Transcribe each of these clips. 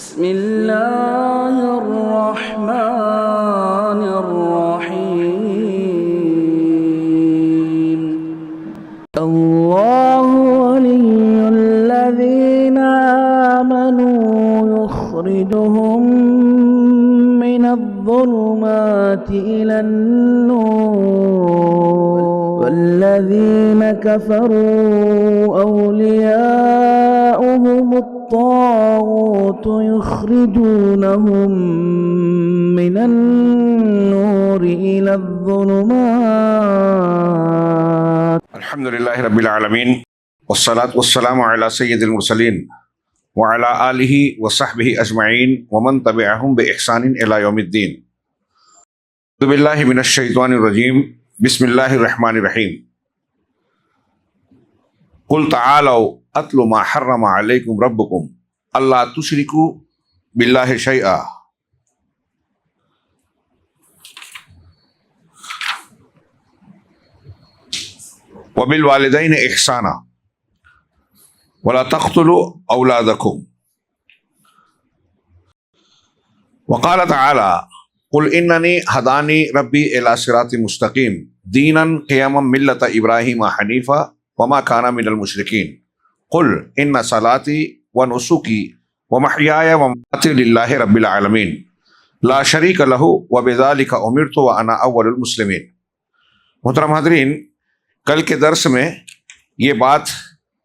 بسم الله الرحمن الرحيم الله ولي الذين آمنوا يخرجهم من الظلمات إلى النور والذين كفروا أولياؤهم الطاغوت يخرجونهم من النور إلى الظلمات. الحمد لله رب العالمين والصلاة والسلام على سيد المرسلين وعلى آله وصحبه أجمعين ومن تبعهم بإحسان إلى يوم الدين. أعوذ بالله من الشيطان الرجيم. بسم الله الرحمن الرحيم. قل تعالوا أتل ما حرم عليكم ربكم ألا تشركوا بالله شيئا وبالوالدين إحسانا ولا تقتلوا أولادكم. وقال تعالى قل إنني هداني ربي إلى صراط مستقيم دينا قيما ملة إبراهيم حنيفا وما كان من المشركين قل إن صلاتي ونسكي ومحياي ومماتي لله رب العالمين لا شريك له وبذلك أمرت وأنا أول المسلمين. محترم حاضرین، کل کے درس میں یہ بات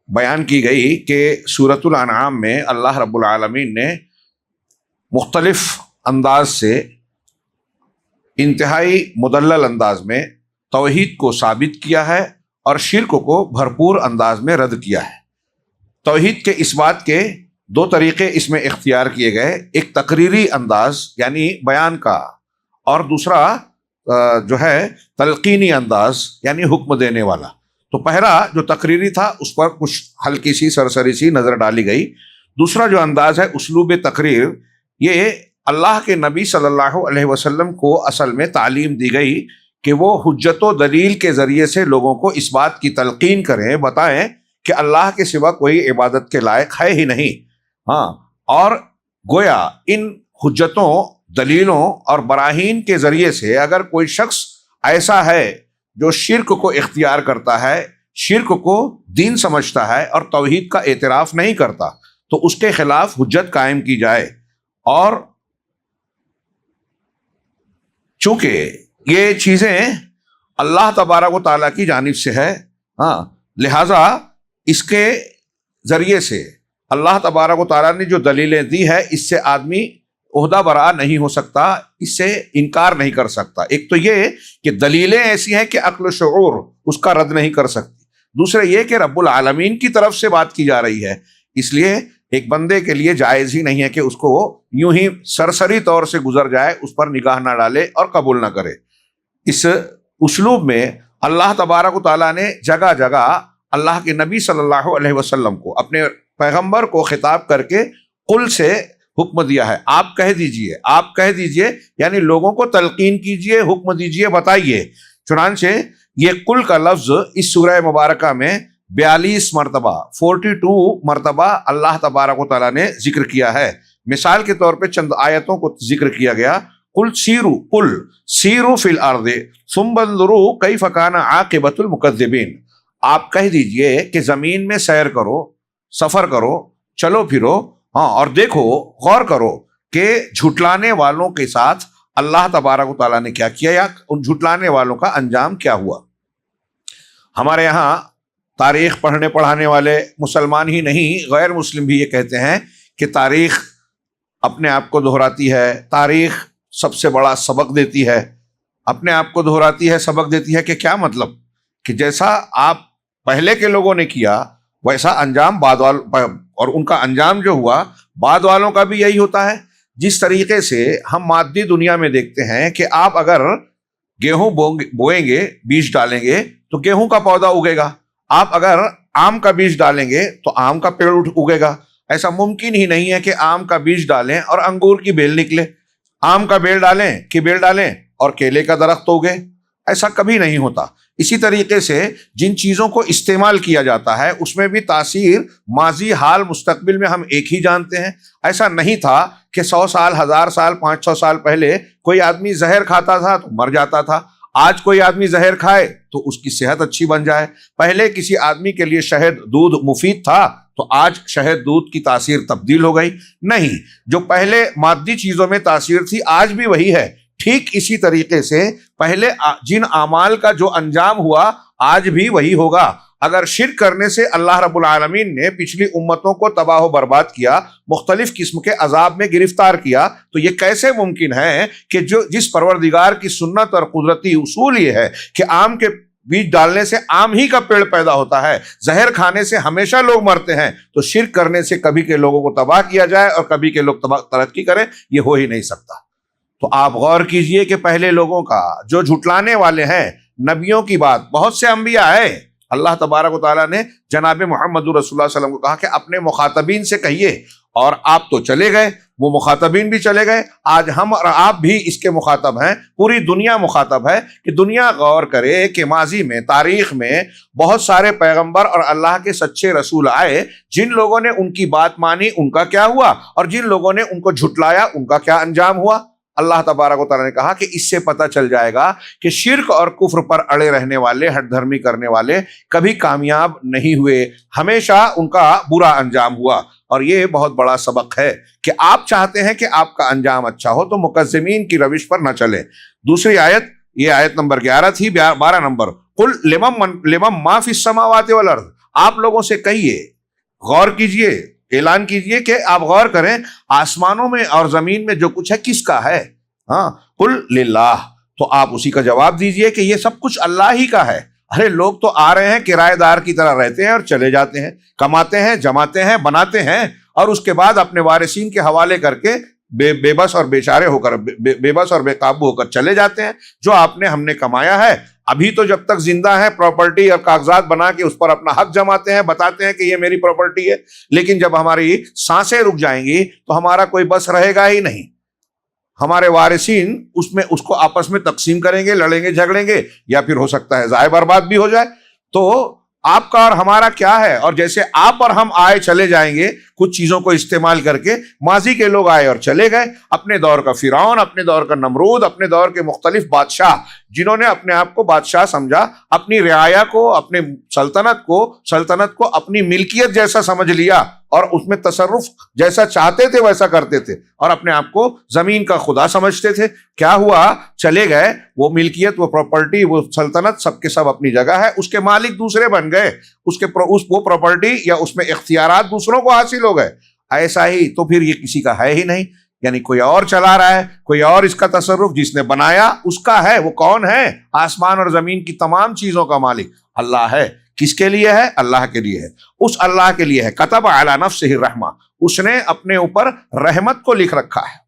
بیان کی گئی کہ سورۃ الانعام میں اللہ رب العالمین نے مختلف انداز سے انتہائی مدلل انداز میں توحید کو ثابت کیا ہے اور شرک کو بھرپور انداز میں رد کیا ہے. توحید کے اس بات کے دو طریقے اس میں اختیار کیے گئے، ایک تقریری انداز یعنی بیان کا، اور دوسرا جو ہے تلقینی انداز یعنی حکم دینے والا. تو پہلا جو تقریری تھا اس پر کچھ ہلکی سی سرسری سی نظر ڈالی گئی. دوسرا جو انداز ہے اسلوب تقریر، یہ اللہ کے نبی صلی اللہ علیہ وسلم کو اصل میں تعلیم دی گئی کہ وہ حجت و دلیل کے ذریعے سے لوگوں کو اس بات کی تلقین کریں، بتائیں کہ اللہ کے سوا کوئی عبادت کے لائق ہے ہی نہیں. اور گویا ان حجتوں، دلیلوں اور براہین کے ذریعے سے اگر کوئی شخص ایسا ہے جو شرک کو اختیار کرتا ہے، شرک کو دین سمجھتا ہے اور توحید کا اعتراف نہیں کرتا، تو اس کے خلاف حجت قائم کی جائے. اور چونکہ یہ چیزیں اللہ تبارک و تعالیٰ کی جانب سے ہے، لہذا اس کے ذریعے سے اللہ تبارک و تعالیٰ نے جو دلیلیں دی ہے اس سے آدمی عہدہ برا نہیں ہو سکتا، اس سے انکار نہیں کر سکتا. ایک تو یہ کہ دلیلیں ایسی ہیں کہ عقل و شعور اس کا رد نہیں کر سکتی، دوسرے یہ کہ رب العالمین کی طرف سے بات کی جا رہی ہے، اس لیے ایک بندے کے لیے جائز ہی نہیں ہے کہ اس کو یوں ہی سرسری طور سے گزر جائے، اس پر نگاہ نہ ڈالے اور قبول نہ کرے. اس اسلوب میں اللہ تبارک و تعالیٰ نے جگہ جگہ اللہ کے نبی صلی اللہ علیہ وسلم کو، اپنے پیغمبر کو خطاب کر کے قل سے حکم دیا ہے. آپ کہہ دیجئے، آپ کہہ دیجئے یعنی لوگوں کو تلقین کیجئے، حکم دیجئے، بتائیے. چنانچہ یہ قل کا لفظ اس سورہ مبارکہ میں 42 مرتبہ 42 مرتبہ اللہ تبارک و تعالیٰ نے ذکر کیا ہے. مثال کے طور پہ چند آیتوں کو ذکر کیا گیا. قل سیروا فی الارض ثم انظروا کیف کان عاقبۃ المکذبین. آپ کہہ دیجئے کہ زمین میں سیر کرو، سفر کرو، چلو پھرو، اور دیکھو، غور کرو کہ جھٹلانے والوں کے ساتھ اللہ تبارک و تعالیٰ نے کیا کیا، یا ان جھٹلانے والوں کا انجام کیا ہوا. ہمارے یہاں تاریخ پڑھنے پڑھانے والے مسلمان ہی نہیں، غیر مسلم بھی یہ کہتے ہیں کہ تاریخ اپنے آپ کو دہراتی ہے، تاریخ سب سے بڑا سبق دیتی ہے. اپنے آپ کو دہراتی ہے، سبق دیتی ہے کہ کیا مطلب؟ کہ جیسا آپ پہلے کے لوگوں نے کیا ویسا انجام بعد والوں، اور ان کا انجام جو ہوا بعد والوں کا بھی یہی ہوتا ہے. جس طریقے سے ہم مادی دنیا میں دیکھتے ہیں کہ آپ اگر گیہوں بوئیں گے، بیج ڈالیں گے تو گیہوں کا پودا اگے گا. آپ اگر آم کا بیج ڈالیں گے تو آم کا پیڑ اگے گا. ایسا ممکن ہی نہیں ہے کہ آم کا بیج ڈالیں اور انگور کی بیل نکلے، آم کا بیل ڈالیں اور کیلے کا درخت اگے. ایسا کبھی نہیں ہوتا۔ اسی طریقے سے جن چیزوں کو استعمال کیا جاتا ہے اس میں بھی تاثیر ماضی، حال، مستقبل میں ہم ایک ہی جانتے ہیں۔ ایسا نہیں تھا کہ 100 سال، 1000 سال، 500 سال پہلے کوئی آدمی زہر کھاتا تھا تو مر جاتا تھا، آج کوئی آدمی زہر کھائے تو اس کی صحت اچھی بن جائے۔ پہلے کسی آدمی کے لیے شہد دودھ مفید تھا تو آج شہد دودھ کی تاثیر تبدیل ہو گئی؟ نہیں، جو پہلے مادی چیزوں میں تاثیر تھی آج بھی وہی ہے۔ ٹھیک اسی طریقے سے پہلے جن اعمال کا جو انجام ہوا آج بھی وہی ہوگا۔ اگر شرک کرنے سے اللہ رب العالمین نے پچھلی امتوں کو تباہ و برباد کیا، مختلف قسم کے عذاب میں گرفتار کیا، تو یہ کیسے ممکن ہے کہ جس پروردگار کی سنت اور قدرتی اصول یہ ہے کہ آم کے بیج ڈالنے سے آم ہی کا پیڑ پیدا ہوتا ہے، زہر کھانے سے ہمیشہ لوگ مرتے ہیں، تو شرک کرنے سے کبھی کے لوگوں کو تباہ کیا جائے اور کبھی کے لوگ ترقی کریں، یہ ہو ہی نہیں سکتا۔ تو آپ غور کیجئے کہ پہلے لوگوں کا جو جھٹلانے والے ہیں نبیوں کی بات، بہت سے انبیاء آئے، اللہ تبارک و تعالیٰ نے جناب محمد رسول اللہ صلی اللہ علیہ وسلم کو کہا کہ اپنے مخاطبین سے کہیے، اور آپ تو چلے گئے، وہ مخاطبین بھی چلے گئے، آج ہم اور آپ بھی اس کے مخاطب ہیں، پوری دنیا مخاطب ہے کہ دنیا غور کرے کہ ماضی میں، تاریخ میں بہت سارے پیغمبر اور اللہ کے سچے رسول آئے، جن لوگوں نے ان کی بات مانی ان کا کیا ہوا، اور جن لوگوں نے ان کو جھٹلایا ان کا کیا انجام ہوا۔ اللہ تبارک و تعالیٰ نے کہا کہ اس سے پتہ چل جائے گا کہ شرک اور کفر پر اڑے رہنے والے، ہٹ دھرمی کرنے والے کبھی کامیاب نہیں ہوئے، ہمیشہ ان کا برا انجام ہوا۔ اور یہ بہت بڑا سبق ہے کہ آپ چاہتے ہیں کہ آپ کا انجام اچھا ہو تو مکذبین کی روش پر نہ چلیں۔ دوسری آیت، یہ آیت نمبر 11 تھی، 12 نمبر، قل لمن ما فی السماوات والارض، آپ لوگوں سے کہیے، غور کیجئے، اعلان کیجئے کہ آپ غور کریں آسمانوں میں اور زمین میں جو کچھ ہے کس کا ہے؟ ہاں، قل للہ، تو آپ اسی کا جواب دیجئے کہ یہ سب کچھ اللہ ہی کا ہے۔ ارے لوگ تو آ رہے ہیں کرایہ دار کی طرح رہتے ہیں اور چلے جاتے ہیں، کماتے ہیں، جماتے ہیں، بناتے ہیں، اور اس کے بعد اپنے وارثین کے حوالے کر کے بے بس اور بیچارے ہو کر، بے بس اور بے قابو ہو کر چلے جاتے ہیں۔ جو ہم نے کمایا ہے، ابھی تو جب تک زندہ ہے پراپرٹی اور کاغذات بنا کے اس پر اپنا حق جماتے ہیں، بتاتے ہیں کہ یہ میری پراپرٹی ہے، لیکن جب ہماری سانسیں رک جائیں گی تو ہمارا کوئی بس رہے گا ہی نہیں۔ ہمارے وارثین اس کو آپس میں تقسیم کریں گے، لڑیں گے، جھگڑیں گے، یا پھر ہو سکتا ہے ضائع برباد بھی ہو جائے۔ تو آپ کا اور ہمارا کیا ہے؟ اور جیسے آپ اور ہم آئے چلے جائیں گے کچھ چیزوں کو استعمال کر کے، ماضی کے لوگ آئے اور چلے گئے، اپنے دور کا فرعون، اپنے دور کا نمرود، اپنے دور کے مختلف بادشاہ جنہوں نے اپنے آپ کو بادشاہ سمجھا، اپنی رعایا کو، اپنے سلطنت کو اپنی ملکیت جیسا سمجھ لیا اور اس میں تصرف جیسا چاہتے تھے ویسا کرتے تھے، اور اپنے آپ کو زمین کا خدا سمجھتے تھے۔ کیا ہوا؟ چلے گئے، وہ ملکیت، وہ پراپرٹی، وہ سلطنت سب کے سب اپنی جگہ ہے، اس کے مالک دوسرے بن گئے، وہ پراپرٹی یا اس میں اختیارات دوسروں کو حاصل ہو گئے۔ ایسا ہی تو پھر یہ کسی کا ہے ہی نہیں، یعنی کوئی اور چلا رہا ہے، کوئی اور اس کا تصرف، جس نے بنایا اس کا ہے۔ وہ کون ہے؟ آسمان اور زمین کی تمام چیزوں کا مالک اللہ ہے۔ کس کے لیے ہے؟ اللہ کے لیے ہے، اس اللہ کے لیے ہے۔ کتب علی نفسہ الرحمہ، اس نے اپنے اوپر رحمت کو لکھ رکھا ہے،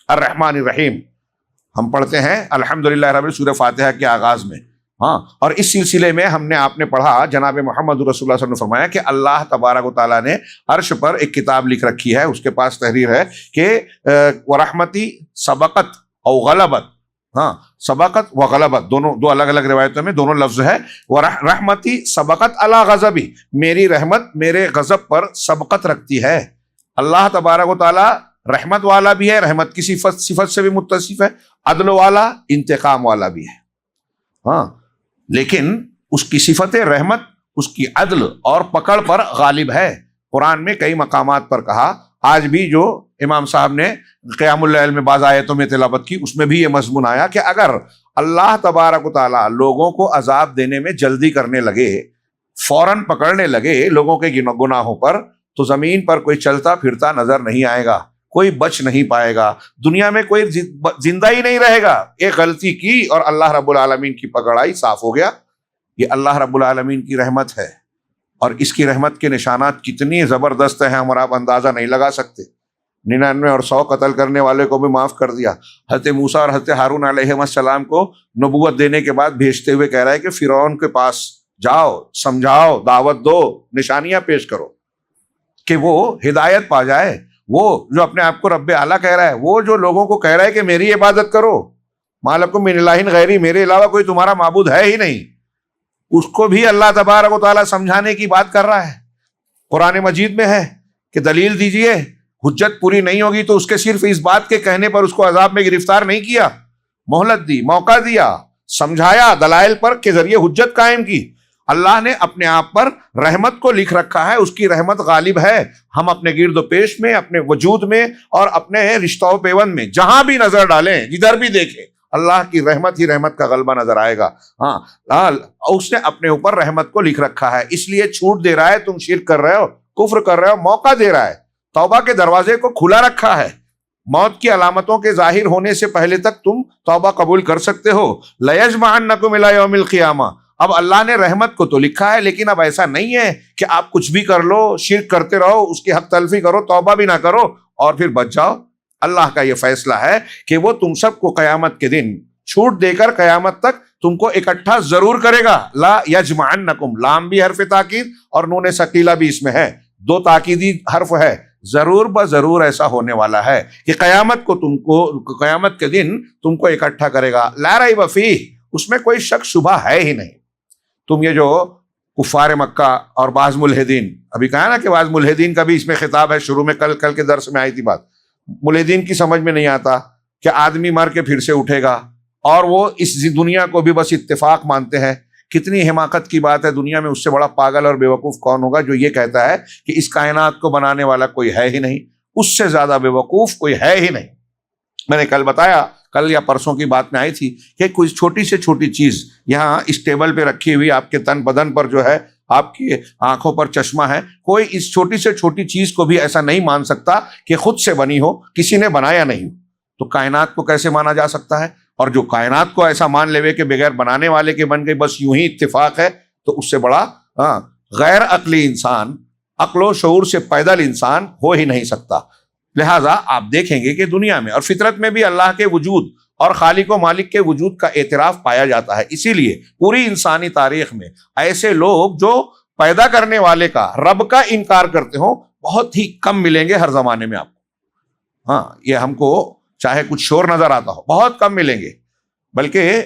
الرحمن الرحیم۔ ہم پڑھتے ہیں الحمدللہ رب سورہ فاتحہ کے آغاز میں، ہاں، اور اس سلسلے میں آپ نے پڑھا، جناب محمد رسول اللہ صلی اللہ علیہ وسلم نے فرمایا کہ اللہ تبارک و تعالیٰ نے عرش پر ایک کتاب لکھ رکھی ہے، اس کے پاس تحریر ہے کہ ورحمتی سبقت او غلبت، ہاں، سبقت و غلبت، دو الگ الگ روایتوں میں دونوں لفظ ہے۔ ورحمتی سبقت علی غضبی، میری رحمت میرے غضب پر سبقت رکھتی ہے۔ اللہ تبارک و تعالیٰ رحمت والا بھی ہے، رحمت کی صفت سے بھی متصف ہے، عدل والا، انتقام والا بھی ہے، ہاں، لیکن اس کی صفت رحمت، اس کی عدل اور پکڑ پر غالب ہے۔ قرآن میں کئی مقامات پر کہا، آج بھی جو امام صاحب نے قیام اللیل میں بعض آیتوں میں تلاوت کی، اس میں بھی یہ مضمون آیا کہ اگر اللہ تبارک و تعالیٰ لوگوں کو عذاب دینے میں جلدی کرنے لگے، فوراً پکڑنے لگے لوگوں کے گناہوں پر، تو زمین پر کوئی چلتا پھرتا نظر نہیں آئے گا، کوئی بچ نہیں پائے گا، دنیا میں کوئی زندہ ہی نہیں رہے گا۔ ایک غلطی کی اور اللہ رب العالمین کی پکڑائی، صاف ہو گیا۔ یہ اللہ رب العالمین کی رحمت ہے، اور اس کی رحمت کے نشانات کتنی زبردست ہیں، ہم اور آپ اندازہ نہیں لگا سکتے۔ 99 اور 100 قتل کرنے والے کو بھی معاف کر دیا۔ حضرت موسیٰ اور حضرت ہارون علیہ السلام کو نبوت دینے کے بعد بھیجتے ہوئے کہہ رہا ہے کہ فرعون کے پاس جاؤ، سمجھاؤ، دعوت دو، نشانیاں پیش کرو کہ وہ ہدایت پا جائے۔ وہ جو اپنے آپ کو رب اعلیٰ کہہ رہا ہے، وہ جو لوگوں کو کہہ رہا ہے کہ میری عبادت کرو، ما لکم من الہ غیری، میرے علاوہ کوئی تمہارا معبود ہے ہی نہیں، اس کو بھی اللہ تبارک و تعالیٰ سمجھانے کی بات کر رہا ہے۔ قرآن مجید میں ہے کہ دلیل دیجئے، حجت پوری نہیں ہوگی تو اس کے صرف اس بات کے کہنے پر اس کو عذاب میں گرفتار نہیں کیا، مہلت دی، موقع دیا، سمجھایا دلائل پر کے ذریعے حجت قائم کی۔ اللہ نے اپنے آپ پر رحمت کو لکھ رکھا ہے، اس کی رحمت غالب ہے۔ ہم اپنے گرد و پیش میں، اپنے وجود میں اور اپنے رشتہ و پیوند میں جہاں بھی نظر ڈالیں، جدھر بھی دیکھیں، اللہ کی رحمت ہی رحمت کا غلبہ نظر آئے گا۔ ہاں، اس نے اپنے اوپر رحمت کو لکھ رکھا ہے، اس لیے چھوٹ دے رہا ہے۔ تم شرک کر رہے ہو، کفر کر رہے ہو، موقع دے رہا ہے، توبہ کے دروازے کو کھلا رکھا ہے۔ موت کی علامتوں کے ظاہر ہونے سے پہلے تک تم توبہ قبول کر سکتے ہو۔ لَيَجْمَعَنَّكُمْ إِلَىٰ يَوْمِ الْقِيَامَةِ، اب اللہ نے رحمت کو تو لکھا ہے، لیکن اب ایسا نہیں ہے کہ آپ کچھ بھی کر لو، شرک کرتے رہو، اس کی حق تلفی کرو، توبہ بھی نہ کرو اور پھر بچ جاؤ۔ اللہ کا یہ فیصلہ ہے کہ وہ تم سب کو قیامت کے دن چھوٹ دے کر قیامت تک تم کو اکٹھا ضرور کرے گا۔ لا یجمعنکم، لام بھی حرف تاکید اور نون ثقیلہ بھی اس میں ہے، دو تاکیدی حرف ہے۔ ضرور بضرور ایسا ہونے والا ہے کہ قیامت قیامت کے دن تم کو اکٹھا کرے گا۔ لا ریب فیہ، اس میں کوئی شک شبہ ہے ہی نہیں۔ تم یہ جو کفار مکہ اور بعض ملحدین، ابھی کہا نا کہ بعض ملحدین کا بھی اس میں خطاب ہے، شروع میں کل کے درس میں آئی تھی بات۔ ملحدین کی سمجھ میں نہیں آتا کہ آدمی مر کے پھر سے اٹھے گا، اور وہ اس دنیا کو بھی بس اتفاق مانتے ہیں۔ کتنی حماقت کی بات ہے، دنیا میں اس سے بڑا پاگل اور بیوقوف کون ہوگا جو یہ کہتا ہے کہ اس کائنات کو بنانے والا کوئی ہے ہی نہیں، اس سے زیادہ بیوقوف کوئی ہے ہی نہیں۔ میں نے کل بتایا، کل یا پرسوں کی بات میں آئی تھی کہ کوئی چھوٹی سے چھوٹی چیز یہاں اس ٹیبل پہ رکھی ہوئی آپ کے تن بدن پر جو ہے، آپ کی آنکھوں پر چشمہ ہے، کوئی اس چھوٹی سے چھوٹی چیز کو بھی ایسا نہیں مان سکتا کہ خود سے بنی ہو، کسی نے بنایا نہیں ہو۔ تو کائنات کو کیسے مانا جا سکتا ہے؟ اور جو کائنات کو ایسا مان لے کہ بغیر بنانے والے کے بن گئی، بس یوں ہی اتفاق ہے، تو اس سے بڑا غیر عقلی انسان، عقل و شعور سے پیدل انسان ہو ہی نہیں سکتا۔ لہٰذا آپ دیکھیں گے کہ دنیا میں اور فطرت میں بھی اللہ کے وجود اور خالق و مالک کے وجود کا اعتراف پایا جاتا ہے۔ اسی لیے پوری انسانی تاریخ میں ایسے لوگ جو پیدا کرنے والے کا، رب کا انکار کرتے ہوں، بہت ہی کم ملیں گے ہر زمانے میں آپ کو۔ ہاں، یہ ہم کو چاہے کچھ شور نظر آتا ہو، بہت کم ملیں گے۔ بلکہ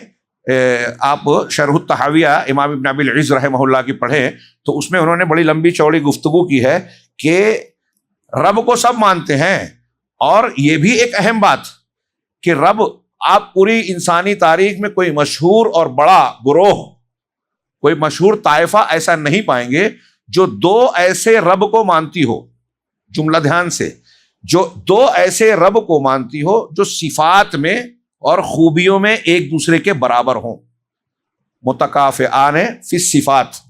آپ شرح الطحاویہ امام ابن ابی العز رحمہ اللہ کی پڑھیں تو اس میں انہوں نے بڑی لمبی چوڑی گفتگو کی ہے کہ رب کو سب مانتے ہیں، اور یہ بھی ایک اہم بات کہ رب، آپ پوری انسانی تاریخ میں کوئی مشہور اور بڑا گروہ، کوئی مشہور طائفہ ایسا نہیں پائیں گے جو دو ایسے رب کو مانتی ہو، جملہ دھیان سے، جو دو ایسے رب کو مانتی ہو جو صفات میں اور خوبیوں میں ایک دوسرے کے برابر ہوں، متکافئان فی الصفات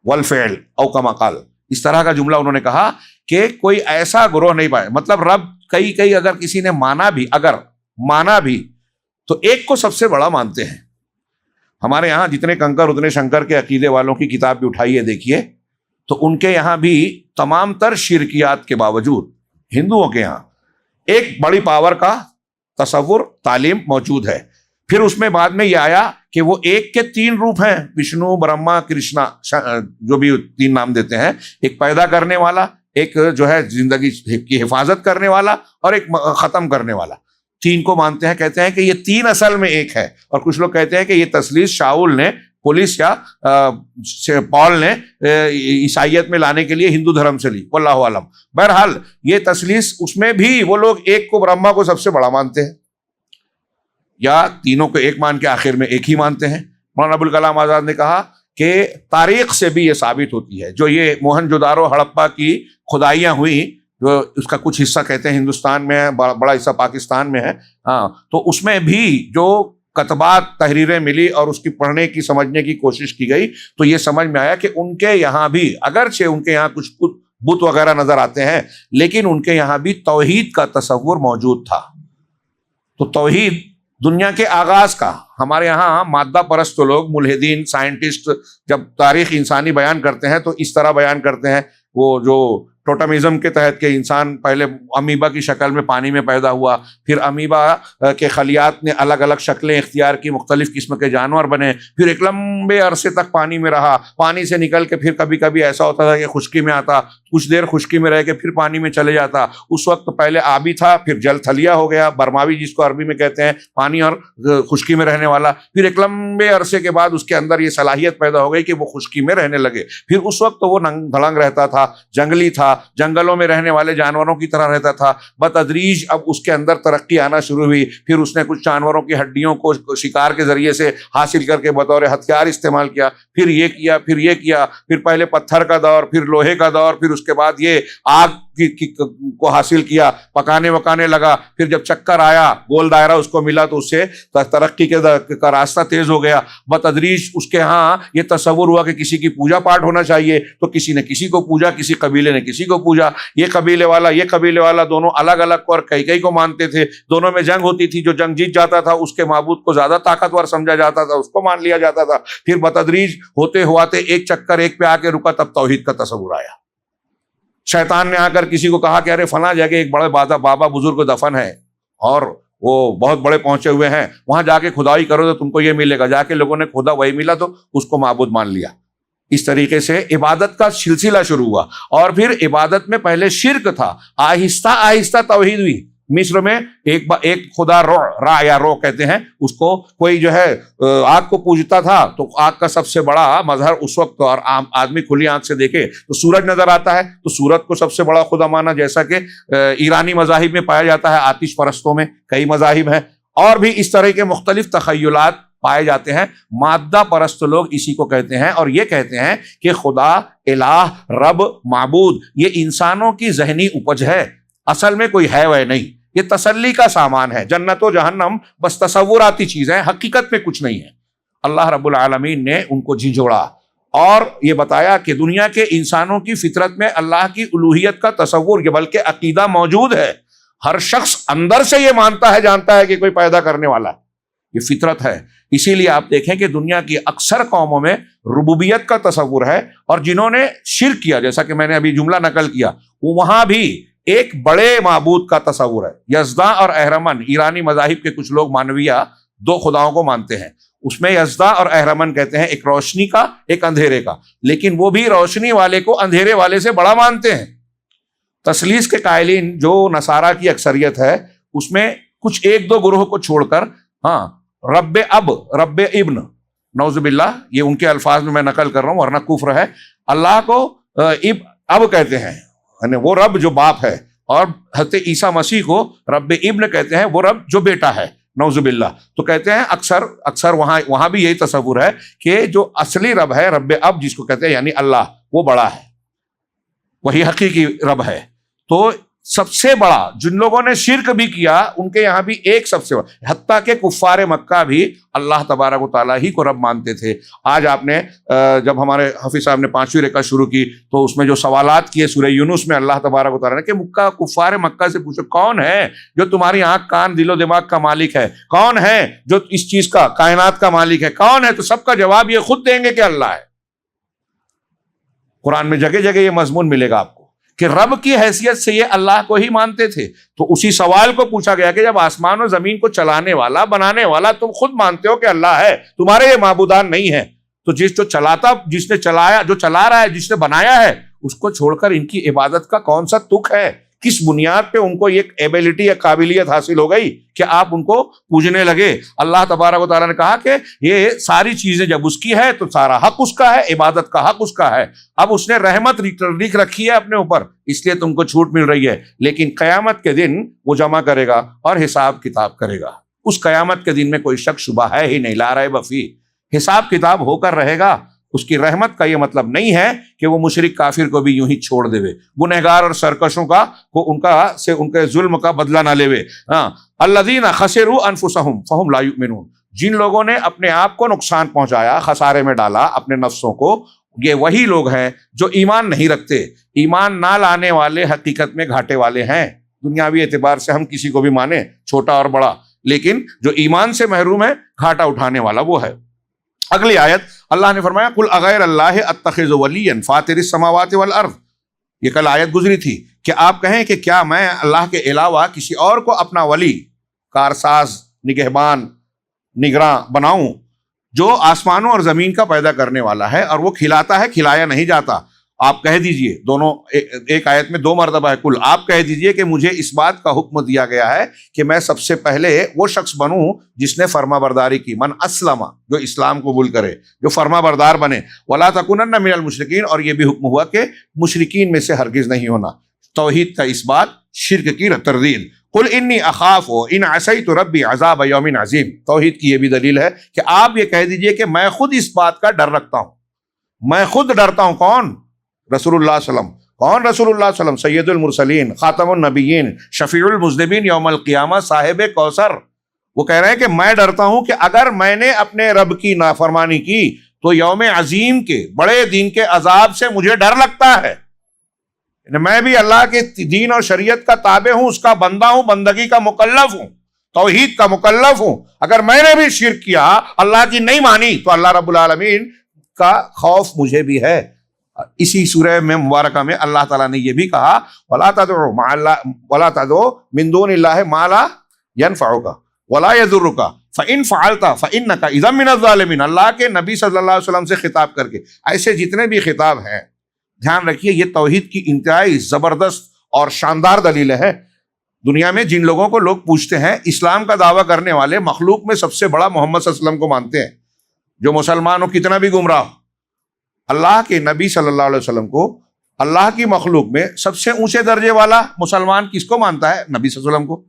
والفعل او کما قال، اس طرح کا جملہ انہوں نے کہا کہ کوئی ایسا گروہ نہیں پائے۔ مطلب رب کئی اگر کسی نے مانا بھی تو ایک کو سب سے بڑا مانتے ہیں۔ ہمارے یہاں جتنے کنکر اتنے شنکر کے عقیدے والوں کی کتاب بھی اٹھائیے دیکھیے، تو ان کے یہاں بھی تمام تر شرکیات کے باوجود ہندوؤں کے یہاں ایک بڑی پاور کا تصور، تعلیم موجود ہے۔ پھر اس میں بعد میں یہ آیا کہ وہ ایک کے تین روپ ہیں، وشنو، برہما، کرشنا، جو بھی تین نام دیتے ہیں، ایک پیدا کرنے والا، ایک جو ہے زندگی کی حفاظت کرنے والا، اور ایک ختم کرنے والا۔ تین کو مانتے ہیں، کہتے ہیں کہ یہ تین اصل میں ایک ہے۔ اور کچھ لوگ کہتے ہیں کہ یہ تثلیث شاؤل نے، پولیس یا پال نے عیسائیت میں لانے کے لیے ہندو دھرم سے لی، واللہ عالم۔ بہرحال یہ تثلیث، اس میں بھی وہ لوگ ایک کو، برہما کو سب سے بڑا مانتے ہیں، یا تینوں کو ایک مان کے آخر میں ایک ہی مانتے ہیں۔ مولانا ابوالکلام آزاد نے کہا کہ تاریخ سے بھی یہ ثابت ہوتی ہے، جو یہ موہنجودارو ہڑپا کی کھدائیاں ہوئی، جو اس کا کچھ حصہ کہتے ہیں ہندوستان میں ہے، بڑا حصہ پاکستان میں ہے، تو اس میں بھی جو کتبات، تحریریں ملی اور اس کی پڑھنے کی، سمجھنے کی کوشش کی گئی، تو یہ سمجھ میں آیا کہ ان کے یہاں بھی، اگرچہ ان کے یہاں کچھ بت وغیرہ نظر آتے ہیں، لیکن ان کے یہاں بھی توحید کا تصور موجود تھا۔ تو توحید دنیا کے آغاز کا، ہمارے یہاں مادہ پرست لوگ، ملحدین، سائنٹسٹ جب تاریخ انسانی بیان کرتے ہیں تو اس طرح بیان کرتے ہیں، وہ جو ٹوٹمزم کے تحت کہ انسان پہلے امیبا کی شکل میں پانی میں پیدا ہوا، پھر امیبا کے خلیات نے الگ الگ شکلیں اختیار کی، مختلف قسم کے جانور بنے، پھر ایک لمبے عرصے تک پانی میں رہا، پانی سے نکل کے پھر کبھی کبھی ایسا ہوتا تھا کہ خشکی میں آتا، کچھ دیر خشکی میں رہ کے پھر پانی میں چلے جاتا، اس وقت پہلے آبی تھا، پھر جل تھلیا ہو گیا، برماوی جس کو عربی میں کہتے ہیں، پانی اور خشکی میں رہنے والا، پھر ایک لمبے عرصے کے بعد اس کے اندر یہ صلاحیت پیدا ہو گئی کہ وہ خشکی میں رہنے لگے، پھر اس وقت تو وہ ننگ دھڑنگ رہتا تھا، جنگلی تھا، جنگلوں میں رہنے والے جانوروں کی طرح رہتا تھا، بتدریج اب اس کے اندر ترقی آنا شروع ہوئی، پھر اس نے کچھ جانوروں کی ہڈیوں کو شکار کے ذریعے سے حاصل کر کے بطور ہتھیار استعمال کیا، پھر یہ کیا، پھر یہ کیا، پھر پہلے پتھر کا دور، پھر لوہے کا دور، پھر اس کے بعد یہ آگ کو حاصل کیا، پکانے وکانے لگا، پھر جب چکر آیا، گول دائرہ اس کو ملا تو اس سے ترقی کا راستہ تیز ہو گیا، بتدریج اس کے ہاں یہ تصور ہوا کہ کسی کی پوجا پاٹ ہونا چاہیے، تو کسی نے کسی کو پوجا، کسی قبیلے نے کسی کو پوجا، یہ قبیلے والا دونوں الگ الگ کو اور کئی کو مانتے تھے، دونوں میں جنگ ہوتی تھی، جو جنگ جیت جاتا تھا اس کے معبود کو زیادہ طاقتور سمجھا جاتا تھا، اس کو مان لیا جاتا تھا، پھر بتدریج ہوتے ہوتے ایک چکر ایک پہ آ کے رکا، تب توحید کا تصور آیا۔ شیطان نے آ کر کسی کو کہا کہ ارے فلاں جگہ ایک بڑے بابا بزرگ دفن ہے اور وہ بہت بڑے پہنچے ہوئے ہیں، وہاں جا کے کھدائی کرو تو تم کو یہ ملے گا، جا کے لوگوں نے کھودا، وہی ملا تو اس کو معبود مان لیا۔ اس طریقے سے عبادت کا سلسلہ شروع ہوا، اور پھر عبادت میں پہلے شرک تھا، آہستہ آہستہ توحید ہوئی۔ مصر میں ایک خدا را یا رو کہتے ہیں اس کو، کوئی جو ہے آگ کو پوجتا تھا تو آگ کا سب سے بڑا مظہر اس وقت، اور آدمی کھلی آنکھ سے دیکھے تو سورج نظر آتا ہے، تو سورج کو سب سے بڑا خدا مانا، جیسا کہ ایرانی مذاہب میں پایا جاتا ہے، آتش پرستوں میں کئی مذاہب ہیں، اور بھی اس طرح کے مختلف تخیلات پائے جاتے ہیں۔ مادہ پرست لوگ اسی کو کہتے ہیں، اور یہ کہتے ہیں کہ خدا، الہ، رب، معبود یہ انسانوں کی ذہنی اپج ہے، اصل میں کوئی ہے وہ نہیں، یہ تسلی کا سامان ہے، جنت و جہنم بس تصوراتی چیزیں ہیں، حقیقت میں کچھ نہیں ہے۔ اللہ رب العالمین نے ان کو جھنجھوڑا اور یہ بتایا کہ دنیا کے انسانوں کی فطرت میں اللہ کی الوہیت کا تصور، یہ بلکہ عقیدہ موجود ہے، ہر شخص اندر سے یہ مانتا ہے، جانتا ہے کہ کوئی پیدا کرنے والا ہے، یہ فطرت ہے۔ اسی لیے آپ دیکھیں کہ دنیا کی اکثر قوموں میں ربوبیت کا تصور ہے، اور جنہوں نے شرک کیا، جیسا کہ میں نے ابھی جملہ نقل کیا، وہاں بھی ایک بڑے معبود کا تصور ہے۔ یزداں اور اہرمن، ایرانی مذاہب کے کچھ لوگ مانویہ دو خداؤں کو مانتے ہیں، اس میں یزداں اور اہرمن کہتے ہیں، ایک روشنی کا ایک اندھیرے کا، لیکن وہ بھی روشنی والے کو اندھیرے والے سے بڑا مانتے ہیں۔ تثلیث کے قائلین جو نصارہ کی اکثریت ہے، اس میں کچھ ایک دو گروہ کو چھوڑ کر رب اب، رب ابن، نعوذ باللہ، یہ ان کے الفاظ میں نقل کر رہا ہوں ورنہ کفر ہے، اللہ کو اب کہتے ہیں، یعنی وہ رب جو باپ ہے، اور حضرت عیسیٰ مسیح کو رب ابن کہتے ہیں، وہ رب جو بیٹا ہے، نعوذ باللہ۔ تو کہتے ہیں اکثر وہاں بھی یہی تصور ہے کہ جو اصلی رب ہے، رب اب جس کو کہتے ہیں یعنی اللہ، وہ بڑا ہے، وہی حقیقی رب ہے۔ تو سب سے بڑا، جن لوگوں نے شرک بھی کیا ان کے یہاں بھی ایک سب سے بڑا، حتیٰ کہ کفار مکہ بھی اللہ تبارک و تعالیٰ ہی کو رب مانتے تھے۔ آج آپ نے جب ہمارے حافظ صاحب نے 5ویں رکعت شروع کی تو اس میں جو سوالات کیے سورہ یونس میں، اللہ تبارک و تعالیٰ نے کہ کفار مکہ سے پوچھو، کون ہے جو تمہاری آنکھ کان دل و دماغ کا مالک ہے، کون ہے جو اس چیز کا کائنات کا مالک ہے، کون ہے؟ تو سب کا جواب یہ خود دیں گے کہ اللہ ہے۔ قرآن میں جگہ جگہ یہ مضمون ملے گا آپ کو کہ رب کی حیثیت سے یہ اللہ کو ہی مانتے تھے۔ تو اسی سوال کو پوچھا گیا کہ جب آسمان و زمین کو چلانے والا، بنانے والا تم خود مانتے ہو کہ اللہ ہے، تمہارے یہ معبودان نہیں ہیں، تو جس نے چلایا، جو چلا رہا ہے، جس نے بنایا ہے، اس کو چھوڑ کر ان کی عبادت کا کون سا تک ہے؟ کس بنیاد پہ ان کو ایک ایبیلٹی یا قابلیت حاصل ہو گئی کہ آپ ان کو پوجنے لگے؟ اللہ تبارک و تعالیٰ نے کہا کہ یہ ساری چیزیں جب اس کی ہے تو سارا حق اس کا ہے، عبادت کا حق اس کا ہے۔ اب اس نے رحمت لکھ رکھی ہے اپنے اوپر، اس لیے تم کو چھوٹ مل رہی ہے، لیکن قیامت کے دن وہ جمع کرے گا اور حساب کتاب کرے گا۔ اس قیامت کے دن میں کوئی شک شبہ ہے ہی نہیں، لا ریب فیہ، حساب کتاب ہو کر رہے گا۔ اس کی رحمت کا یہ مطلب نہیں ہے کہ وہ مشرک کافر کو بھی یوں ہی چھوڑ دے، گنہگار اور سرکشوں ان کے ظلم کا بدلہ نہ لے۔ الذین خسروا انفسهم فهم لا یؤمنون، جن لوگوں نے اپنے آپ کو نقصان پہنچایا، خسارے میں ڈالا اپنے نفسوں کو، یہ وہی لوگ ہیں جو ایمان نہیں رکھتے۔ ایمان نہ لانے والے حقیقت میں گھاٹے والے ہیں۔ دنیاوی اعتبار سے ہم کسی کو بھی مانیں، چھوٹا اور بڑا، لیکن جو ایمان سے محروم ہے، گھاٹا اٹھانے والا وہ ہے۔ اگلی آیت اللہ نے فرمایا قل اغیر اللہ اتخذ ولیا فاطر السماوات والارض، یہ کل آیت گزری تھی کہ آپ کہیں کہ کیا میں اللہ کے علاوہ کسی اور کو اپنا ولی، کارساز، نگہبان، نگراں بناؤں جو آسمانوں اور زمین کا پیدا کرنے والا ہے اور وہ کھلاتا ہے، کھلایا نہیں جاتا؟ آپ کہہ دیجئے، دونوں ایک آیت میں 2 مرتبہ ہے کل، آپ کہہ دیجئے کہ مجھے اس بات کا حکم دیا گیا ہے کہ میں سب سے پہلے وہ شخص بنوں جس نے فرما برداری کی، من اسلم، جو اسلام قبول کرے، جو فرما بردار بنے، ولا تکونن من المشرکین، اور یہ بھی حکم ہوا کہ مشرکین میں سے ہرگز نہیں ہونا۔ توحید کا اس بات، شرک کی تردید۔ قل انی اخاف ان عصیت ربی عذاب یوم عظیم، توحید کی یہ بھی دلیل ہے کہ آپ یہ کہہ دیجئے کہ میں خود اس بات کا ڈر رکھتا ہوں، میں خود ڈرتا ہوں۔ کون؟ رسول اللہ صلی اللہ علیہ وسلم۔ کون رسول اللہ صلی اللہ علیہ وسلم؟ سید المرسلین، خاتم النبیین، شفیع المذنبین یوم القیامہ، صاحب کوثر۔ وہ کہہ رہے ہیں کہ میں ڈرتا ہوں کہ اگر میں نے اپنے رب کی نافرمانی کی تو یوم عظیم کے، بڑے دین کے عذاب سے مجھے ڈر لگتا ہے۔ میں بھی اللہ کے دین اور شریعت کا تابع ہوں، اس کا بندہ ہوں، بندگی کا مکلف ہوں، توحید کا مکلف ہوں۔ اگر میں نے بھی شرک کیا، اللہ کی نہیں مانی، تو اللہ رب العالمین کا خوف مجھے بھی ہے۔ اسی سورہ میں مبارکہ میں اللہ تعالیٰ نے یہ بھی کہا، وَلَا تَدْعُ مِن دُونِ اللَّهِ مَا لَا يَنفَعُكَ وَلَا يَضُرُّكَ فَإِن فَعَلْتَ فَإِنَّكَ إِذًا مِنَ الظَّالِمِينَ۔ اللہ کے نبی صلی اللہ علیہ وسلم سے خطاب کر کے، ایسے جتنے بھی خطاب ہیں، دھیان رکھیے یہ توحید کی انتہائی زبردست اور شاندار دلیل ہے۔ دنیا میں جن لوگوں کو لوگ پوچھتے ہیں، اسلام کا دعویٰ کرنے والے مخلوق میں سب سے بڑا محمد صلی اللہ علیہ وسلم کو مانتے ہیں، جو مسلمان ہو کتنا بھی گمراہ ہو۔ اللہ کے نبی صلی اللہ علیہ وسلم کو اللہ کی مخلوق میں سب سے اونچے درجے والا مسلمان کس کو مانتا ہے؟ نبی صلی اللہ علیہ وسلم کو۔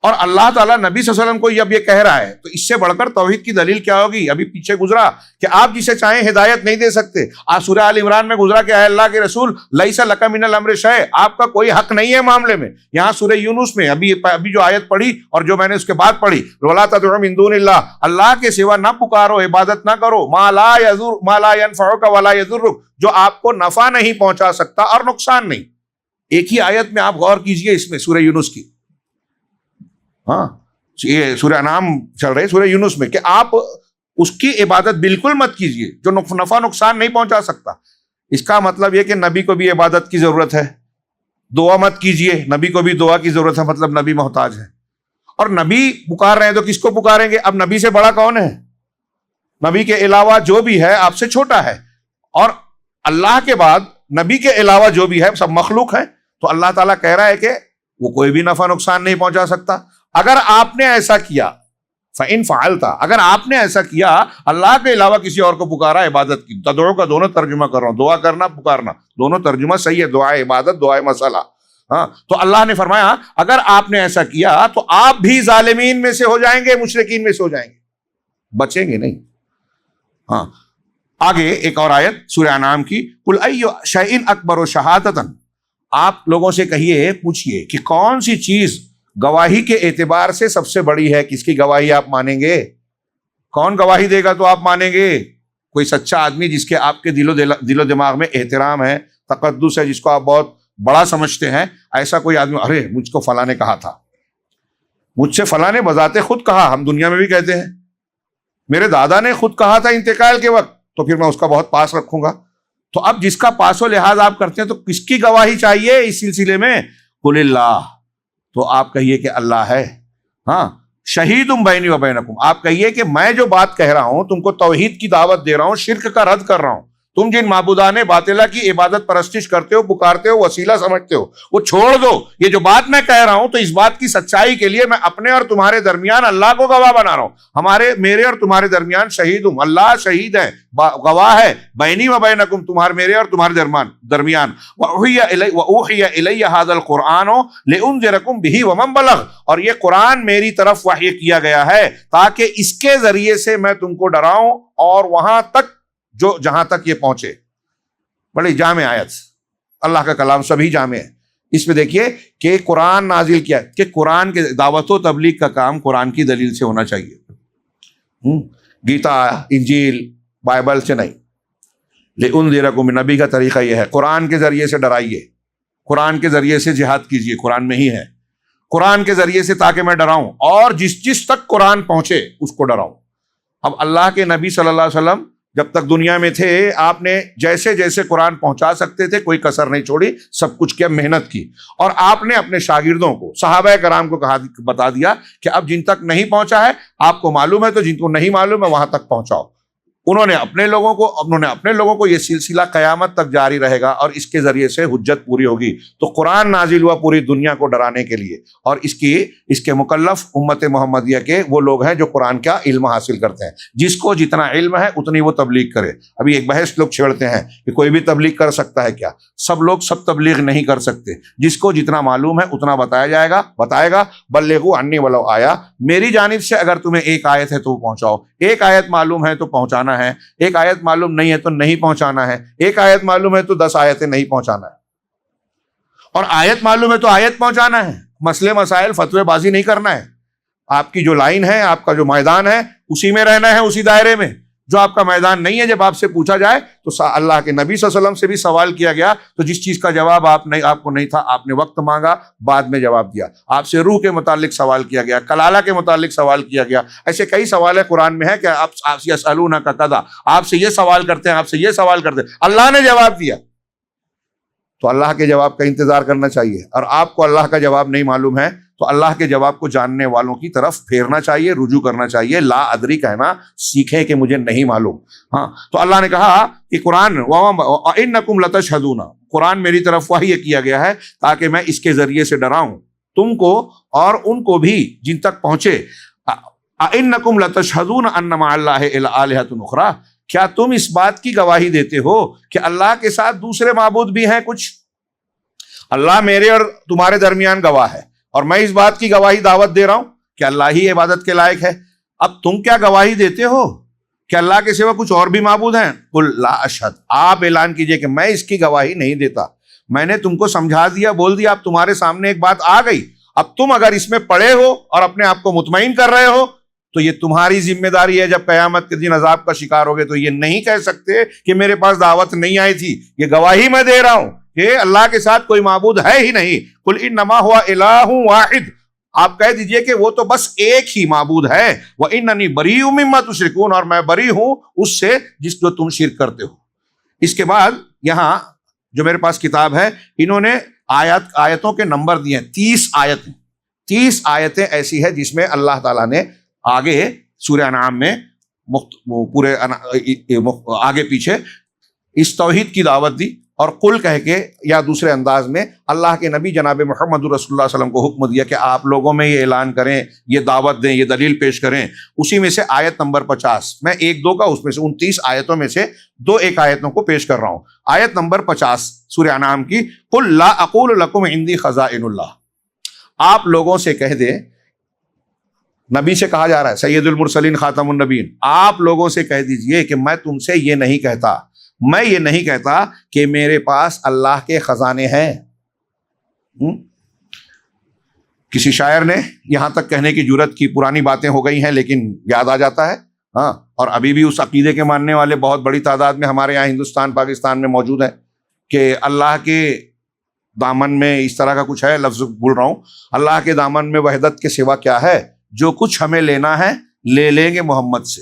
اور اللہ تعالیٰ نبی صلی اللہ علیہ وسلم کو جب یہ کہہ رہا ہے تو اس سے بڑھ کر توحید کی دلیل کیا ہوگی؟ ابھی پیچھے گزرا کہ آپ جسے چاہیں ہدایت نہیں دے سکتے۔ آج سورہ آل عمران میں گزرا کہ اے اللہ کے رسول لیس لک من الامر شیء، آپ کا کوئی حق نہیں ہے معاملے میں۔ یہاں سورہ یونس میں ابھی جو آیت پڑھی اور جو میں نے اس کے بعد پڑھی، ولا تدع من دون اللہ، اللہ کے سوا نہ پکارو، عبادت نہ کرو، ما لا ينفعک ولا یضرک، جو آپ کو نفع نہیں پہنچا سکتا اور نقصان نہیں۔ ایک ہی آیت میں آپ غور کیجئے، اس میں سورہ یونس کی، ہاں یہ سورہ انعام چل رہی ہے، سورہ یونس میں، کہ آپ اس کی عبادت بالکل مت کیجئے جو نفع نقصان نہیں پہنچا سکتا۔ اس کا مطلب یہ کہ نبی کو بھی عبادت کی ضرورت ہے، دعا مت کیجئے، نبی کو بھی دعا کی ضرورت ہے، مطلب نبی محتاج ہے۔ اور نبی پکار رہے ہیں تو کس کو پکاریں گے؟ اب نبی سے بڑا کون ہے؟ نبی کے علاوہ جو بھی ہے آپ سے چھوٹا ہے، اور اللہ کے بعد نبی کے علاوہ جو بھی ہے سب مخلوق ہے۔ تو اللہ تعالیٰ کہہ رہا ہے کہ وہ کوئی بھی نفع نقصان نہیں پہنچا سکتا۔ اگر آپ نے ایسا کیا، فَإِن فَعَلْتَ، اگر آپ نے ایسا کیا، اللہ کے علاوہ کسی اور کو پکارا، عبادت کی، تدعو کا دونوں ترجمہ کر رہا ہوں، دعا کرنا، پکارنا، دونوں ترجمہ صحیح ہے، دعا عبادت، دعا مسئلہ۔ ہاں تو اللہ نے فرمایا اگر آپ نے ایسا کیا تو آپ بھی ظالمین میں سے ہو جائیں گے، مشرکین میں سے ہو جائیں گے، بچیں گے نہیں۔ ہاں آگے ایک اور آیت سورہ انعام کی، قُلْ أَيُّ شَيْءٍ أَكْبَرُ شَهَادَةً، آپ لوگوں سے کہیے، پوچھئے کہ کون سی چیز گواہی کے اعتبار سے سب سے بڑی ہے؟ کس کی گواہی آپ مانیں گے؟ کون گواہی دے گا تو آپ مانیں گے؟ کوئی سچا آدمی جس کے آپ کے دل و دماغ میں احترام ہے، تقدس ہے، جس کو آپ بہت بڑا سمجھتے ہیں، ایسا کوئی آدمی، ارے مجھ کو فلاں نے کہا تھا، مجھ سے فلاں نے بذات خود کہا، ہم دنیا میں بھی کہتے ہیں، میرے دادا نے خود کہا تھا انتقال کے وقت، تو پھر میں اس کا بہت پاس رکھوں گا۔ تو اب جس کا پاس و لحاظ آپ کرتے ہیں تو کس کی گواہی چاہیے اس سلسلے میں؟ قل اللہ، تو آپ کہیے کہ اللہ ہے۔ ہاں شہید بینی و بینکم، آپ کہیے کہ میں جو بات کہہ رہا ہوں تم کو توحید کی دعوت دے رہا ہوں، شرک کا رد کر رہا ہوں۔ تم جن معبودان باطلہ کی عبادت پرستش کرتے ہو، پکارتے ہو، وسیلہ سمجھتے ہو، وہ چھوڑ دو۔ یہ جو بات میں کہہ رہا ہوں تو اس بات کی سچائی کے لیے میں اپنے اور تمہارے درمیان اللہ کو گواہ بنا رہا ہوں، میرے اور تمہارے درمیان شہید ہوں، اللہ شہید ہے، گواہ ہے، بینی و بینکم، میرے اور تمہارے درمیان۔ وَأُوحِيَ إِلَيَّ هَذَا الْقُرْآنُ لِأُنذِرَكُم بِهِ وَمَن بَلَغَ، اور یہ قرآن میری طرف وحی کیا گیا ہے تاکہ اس کے ذریعے سے میں تم کو ڈراؤں اور وہاں تک جو جہاں تک یہ پہنچے۔ بڑی جامع آیت، اللہ کا کلام سبھی جامع ہے۔ اس میں دیکھیے کہ قرآن نازل کیا کہ قرآن کے دعوت و تبلیغ کا کام قرآن کی دلیل سے ہونا چاہیے، گیتا، انجیل، بائبل سے نہیں۔ لِأُنذِرَكُم، نبی کا طریقہ یہ ہے، قرآن کے ذریعے سے ڈرائیے، قرآن کے ذریعے سے جہاد کیجیے، قرآن میں ہی ہے، قرآن کے ذریعے سے تاکہ میں ڈراؤں اور جس تک قرآن پہنچے اس کو ڈراؤں۔ اب اللہ کے نبی صلی اللہ علیہ وسلم جب تک دنیا میں تھے آپ نے جیسے جیسے قرآن پہنچا سکتے تھے کوئی کسر نہیں چھوڑی، سب کچھ کیا، محنت کی. اور آپ نے اپنے شاگردوں کو، صحابہ کرام کو بتا دیا کہ اب جن تک نہیں پہنچا ہے آپ کو معلوم ہے تو جن کو نہیں معلوم ہے وہاں تک پہنچاؤ. انہوں نے اپنے لوگوں کو یہ سلسلہ قیامت تک جاری رہے گا اور اس کے ذریعے سے حجت پوری ہوگی. تو قرآن نازل ہوا پوری دنیا کو ڈرانے کے لیے، اور اس کے مکلف امت محمدیہ کے وہ لوگ ہیں جو قرآن کا علم حاصل کرتے ہیں. جس کو جتنا علم ہے اتنی وہ تبلیغ کرے. ابھی ایک بحث لوگ چھیڑتے ہیں کہ کوئی بھی تبلیغ کر سکتا ہے کیا؟ سب لوگ سب تبلیغ نہیں کر سکتے. جس کو جتنا معلوم ہے اتنا بتائے گا. بلغوا عنی ولو آیا، میری جانب سے اگر تمہیں ایک آیت ہے تو وہ پہنچاؤ. ایک آیت معلوم ہے تو پہنچانا ہے، ایک آیت معلوم نہیں ہے تو نہیں پہنچانا ہے، ایک آیت معلوم ہے تو 10 آیتیں نہیں پہنچانا ہے، اور آیت معلوم ہے تو آیت پہنچانا ہے. مسئلے مسائل فتوے بازی نہیں کرنا ہے. آپ کی جو لائن ہے، آپ کا جو میدان ہے، اسی میں رہنا ہے، اسی دائرے میں. جو آپ کا میدان نہیں ہے، جب آپ سے پوچھا جائے تو اللہ کے نبی صلی اللہ علیہ وسلم سے بھی سوال کیا گیا تو جس چیز کا جواب آپ کو نہیں تھا، آپ نے وقت مانگا، بعد میں جواب دیا. آپ سے روح کے متعلق سوال کیا گیا، کلالہ کے متعلق سوال کیا گیا. ایسے کئی سوال قرآن میں ہے کہ آپ یسألونک کذا، آپ سے یہ سوال کرتے ہیں، آپ سے یہ سوال کرتے ہیں، اللہ نے جواب دیا. تو اللہ کے جواب کا انتظار کرنا چاہیے. اور آپ کو اللہ کا جواب نہیں معلوم ہے تو اللہ کے جواب کو جاننے والوں کی طرف پھیرنا چاہیے، رجوع کرنا چاہیے. لا ادری کہنا سیکھیں کہ مجھے نہیں معلوم. ہاں، تو اللہ نے کہا کہ قرآن وَإِنَّكُمْ لَتَشْهَدُونَ، قرآن میری طرف وحی کیا گیا ہے تاکہ میں اس کے ذریعے سے ڈراؤں تم کو اور ان کو بھی جن تک پہنچے. أَإِنَّكُمْ لَتَشْهَدُونَ أَنَّ مَعَ اللَّهِ آلِهَةً أُخْرَىٰ، کیا تم اس بات کی گواہی دیتے ہو کہ اللہ کے ساتھ دوسرے معبود بھی ہیں کچھ؟ اللہ میرے اور تمہارے درمیان گواہ ہے، اور میں اس بات کی گواہی دعوت دے رہا ہوں کہ اللہ ہی عبادت کے لائق ہے. اب تم کیا گواہی دیتے ہو کہ اللہ کے سوا کچھ اور بھی معبود ہیں؟ قل لا اشہد، آپ اعلان کیجئے کہ میں اس کی گواہی نہیں دیتا. میں نے تم کو سمجھا دیا، بول دیا، اب تمہارے سامنے ایک بات آ گئی. اب تم اگر اس میں پڑے ہو اور اپنے آپ کو مطمئن کر رہے ہو تو یہ تمہاری ذمہ داری ہے. جب قیامت کے دن عذاب کا شکار ہوگے تو یہ نہیں کہہ سکتے کہ میرے پاس دعوت نہیں آئی تھی. یہ گواہی میں دے رہا ہوں کہ اللہ کے ساتھ کوئی معبود ہے ہی نہیں. قل انما هو الہ واحد، آپ کہہ دیجئے کہ وہ تو بس ایک ہی معبود ہے. واننی بریء مما تشرکون، اور میں بری ہوں اس سے جس جو تم شرک کرتے ہو. اس کے بعد یہاں جو میرے پاس کتاب ہے، انہوں نے آیتوں کے نمبر دیے ہیں. 30 آیتیں، 30 آیتیں ایسی ہے جس میں اللہ تعالیٰ نے آگے سورہ انعام میں پورے آگے پیچھے اس توحید کی دعوت دی، اور قل کہہ کے یا دوسرے انداز میں اللہ کے نبی جناب محمد رسول اللہ صلی اللہ علیہ وسلم کو حکم دیا کہ آپ لوگوں میں یہ اعلان کریں، یہ دعوت دیں، یہ دلیل پیش کریں. اسی میں سے آیت نمبر 50، میں ایک دو کا اس میں سے 29 آیتوں میں سے ایک آیتوں کو پیش کر رہا ہوں. آیت نمبر 50 سورہ انعام کی، قل لا اقول لکم عندی خزائن اللہ. آپ لوگوں سے کہہ دیں، نبی سے کہا جا رہا ہے، سید المرسلین خاتم النبیین، آپ لوگوں سے کہہ دیجئے کہ میں تم سے یہ نہیں کہتا کہ میرے پاس اللہ کے خزانے ہیں. کسی شاعر نے یہاں تک کہنے کی جرت کی، پرانی باتیں ہو گئی ہیں لیکن یاد آ جاتا ہے. ہاں، اور ابھی بھی اس عقیدے کے ماننے والے بہت بڑی تعداد میں ہمارے یہاں ہندوستان پاکستان میں موجود ہیں کہ اللہ کے دامن میں اس طرح کا کچھ ہے. لفظ بھول رہا ہوں. اللہ کے دامن میں وحدت کے سوا کیا ہے؟ جو کچھ ہمیں لینا ہے لے لیں گے محمد سے.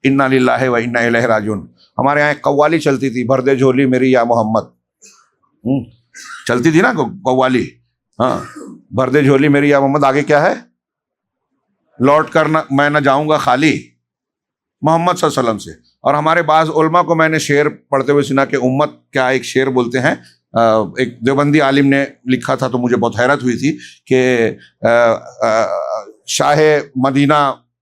انا للہ و انا الیہ راجعون. ہمارے یہاں ایک قوالی چلتی تھی، بھر دے جھولی میری یا محمد. چلتی تھی نا قوالی. ہاں، بھر دے جھولی میری یا محمد. آگے کیا ہے؟ لوٹ کر میں نہ جاؤں گا خالی، محمد صلی اللہ علیہ وسلم سے. اور ہمارے بعض علماء کو میں نے شعر پڑھتے ہوئے سنا کہ امت کیا ایک شعر بولتے ہیں. ایک دیوبندی عالم نے لکھا تھا تو مجھے بہت حیرت ہوئی تھی کہ شاہ مدینہ،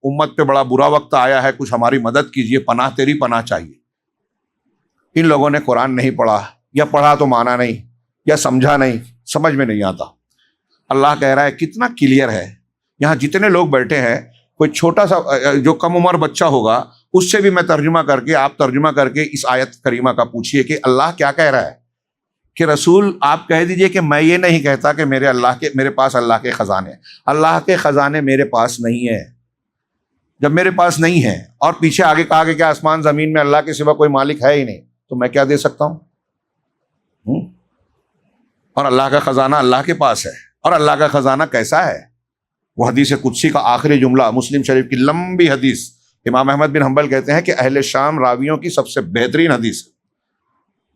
امت پہ بڑا برا وقت آیا ہے، کچھ ہماری مدد کیجیے، پناہ تیری پناہ چاہیے. ان لوگوں نے قرآن نہیں پڑھا، یا پڑھا تو مانا نہیں، یا سمجھا نہیں، سمجھ میں نہیں آتا. اللہ کہہ رہا ہے کتنا کلیئر ہے. یہاں جتنے لوگ بیٹھے ہیں، کوئی چھوٹا سا جو کم عمر بچہ ہوگا اس سے بھی میں ترجمہ کر کے، آپ ترجمہ کر کے اس آیت کریمہ کا پوچھیے کہ اللہ کیا کہہ رہا ہے. کہ رسول آپ کہہ دیجئے کہ میں یہ نہیں کہتا کہ میرے پاس اللہ کے خزانے. اللہ کے خزانے میرے پاس نہیں ہے. جب میرے پاس نہیں ہے اور پیچھے آگے کہا کہ کیا آسمان زمین میں اللہ کے سوا کوئی مالک ہے ہی نہیں، تو میں کیا دے سکتا ہوں؟ اور اللہ کا خزانہ اللہ کے پاس ہے. اور اللہ کا خزانہ کیسا ہے؟ وہ حدیث قدسی کا آخری جملہ، مسلم شریف کی لمبی حدیث، امام احمد بن حنبل کہتے ہیں کہ اہل شام راویوں کی سب سے بہترین حدیث ہے،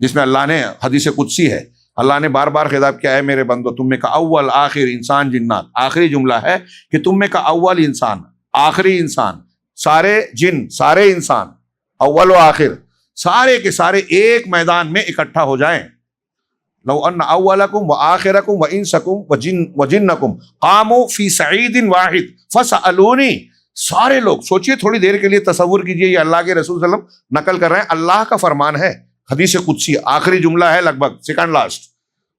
جس میں اللہ نے، حدیث قدسی ہے، اللہ نے بار بار خطاب کیا ہے میرے بندو تم میں کا اول آخر انسان جنات، آخری جملہ ہے کہ تم میں کا اول انسان، آخری انسان، سارے جن سارے انسان، اول و آخر سارے کے سارے ایک میدان میں اکٹھا ہو جائیں. لو ان اولکم و آخرکم و انسکم و جنکم قاموا فی صعید واحد فسألونی. سارے لوگ سوچئے تھوڑی دیر کے لیے، تصور کیجئے، یہ اللہ کے رسول صلی اللہ علیہ وسلم نقل کر رہے ہیں، اللہ کا فرمان ہے، حدیث قدسی آخری جملہ ہے، لگ بھگ سیکنڈ لاسٹ.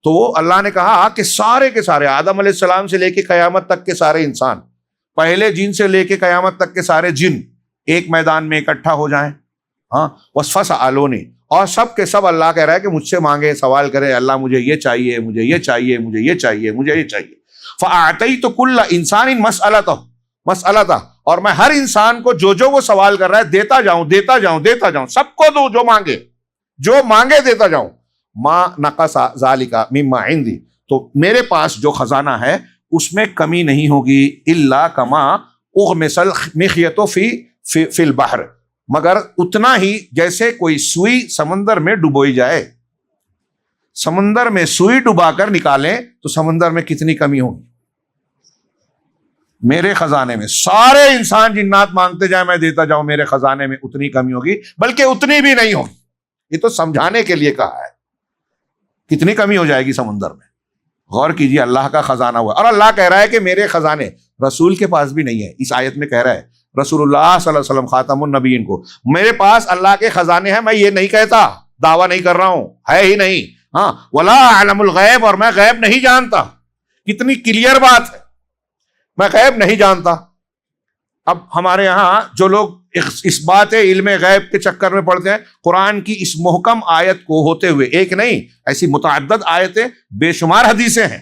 تو وہ اللہ نے کہا کہ سارے کے سارے، آدم علیہ السلام سے لے کے قیامت تک کے سارے انسان، پہلے جن سے لے کے قیامت تک کے سارے جن ایک میدان میں اکٹھا ہو جائیں. ہاں فسألونی، اور سب کے سب اللہ کہہ رہا ہے کہ مجھ سے مانگے، سوال کرے، اللہ مجھے یہ چاہیے، مجھے یہ چاہیے، مجھے یہ چاہیے، مجھے یہ چاہیے. فأعطیت کل انسان مسألتہ، اور میں ہر انسان کو جو وہ سوال کر رہا ہے دیتا جاؤں دیتا جاؤں دیتا جاؤں، سب کو دو جو مانگے دیتا جاؤں. ما نقص ذالک مما عندی، تو میرے پاس جو خزانہ ہے اس میں کمی نہیں ہوگی، الا کما اغمس المخیط فی البحر، مگر اتنا ہی جیسے کوئی سوئی سمندر میں ڈبوئی جائے. سمندر میں سوئی ڈبا کر نکالیں تو سمندر میں کتنی کمی ہوگی. میرے خزانے میں سارے انسان جنات مانگتے جائیں، میں دیتا جاؤں، میرے خزانے میں اتنی کمی ہوگی، بلکہ اتنی بھی نہیں ہوگی. یہ تو سمجھانے کے لیے کہا ہے، کتنی کمی ہو جائے گی سمندر میں. غور کیجیے، اللہ کا خزانہ ہوا، اور اللہ کہہ رہا ہے کہ میرے خزانے رسول کے پاس بھی نہیں ہے. اس آیت میں کہہ رہا ہے رسول اللہ صلی اللہ علیہ وسلم خاتم النبیین کو، میرے پاس اللہ کے خزانے ہیں، میں یہ نہیں کہتا، دعویٰ نہیں کر رہا ہوں، ہے ہی نہیں. ہاں ولا اعلم الغیب، اور میں غیب نہیں جانتا. کتنی کلیئر بات ہے، میں غیب نہیں جانتا. اب ہمارے ہاں جو لوگ اس بات علم غیب کے چکر میں پڑتے ہیں، قرآن کی اس محکم آیت کو ہوتے ہوئے، ایک نہیں ایسی متعدد آیتیں، بے شمار حدیثیں ہیں،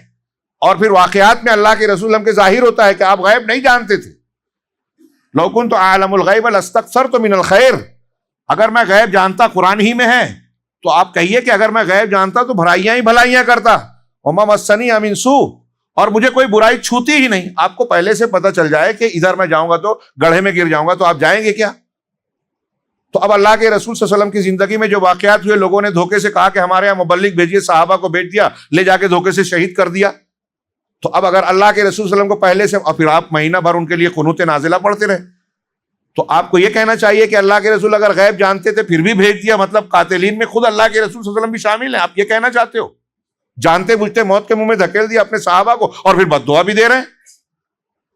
اور پھر واقعات میں اللہ کے رسول ہم کے ظاہر ہوتا ہے کہ آپ غیب نہیں جانتے تھے. لو کنت اعلم الغیب لاستکثرت من الخیر، اگر میں غیب جانتا، قرآن ہی میں ہے، تو آپ کہیے کہ اگر میں غیب جانتا تو بھلائیاں ہی بھلائیاں کرتا. وما مسنی من سوء، اور مجھے کوئی برائی چھوتی ہی نہیں. آپ کو پہلے سے پتہ چل جائے کہ ادھر میں جاؤں گا تو گڑھے میں گر جاؤں گا، تو آپ جائیں گے کیا؟ تو اب اللہ کے رسول صلی اللہ علیہ وسلم کی زندگی میں جو واقعات ہوئے، لوگوں نے دھوکے سے کہا کہ ہمارے یہاں مبلغ بھیجیے، صحابہ کو بھیج دیا، لے جا کے دھوکے سے شہید کر دیا. تو اب اگر اللہ کے رسول صلی اللہ علیہ وسلم کو پہلے سے، اور پھر آپ مہینہ بھر ان کے لیے قنوت نازلہ پڑھتے رہے، تو آپ کو یہ کہنا چاہیے کہ اللہ کے رسول اگر غیب جانتے تھے پھر بھی بھیج دیا، مطلب قاتلین میں خود اللہ کے رسول صلی اللہ علیہ وسلم بھی شامل ہیں. آپ یہ کہنا چاہتے ہو؟ جانتے بوجھتے موت کے منہ میں دھکیل دیا اپنے صحابہ کو، اور پھر بد دعا بھی دے رہے ہیں.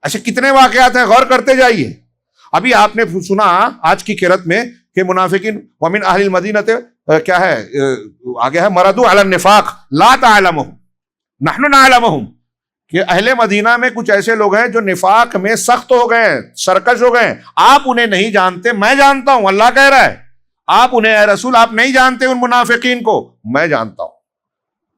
ایسے کتنے واقعات ہیں، غور کرتے جائیے. ابھی آپ نے سنا آج کی قرات میں کہ منافقین ومن اہل المدینہ کیا ہے آگے ہے، مردوا علی النفاق لا تعلمهم نحن نعلمهم، کہ اہل مدینہ میں کچھ ایسے لوگ ہیں جو نفاق میں سخت ہو گئے ہیں، سرکش ہو گئے ہیں. آپ انہیں نہیں جانتے، میں جانتا ہوں. اللہ کہہ رہا ہے آپ انہیں، اے رسول آپ نہیں جانتے ان منافقین کو، میں جانتا ہوں.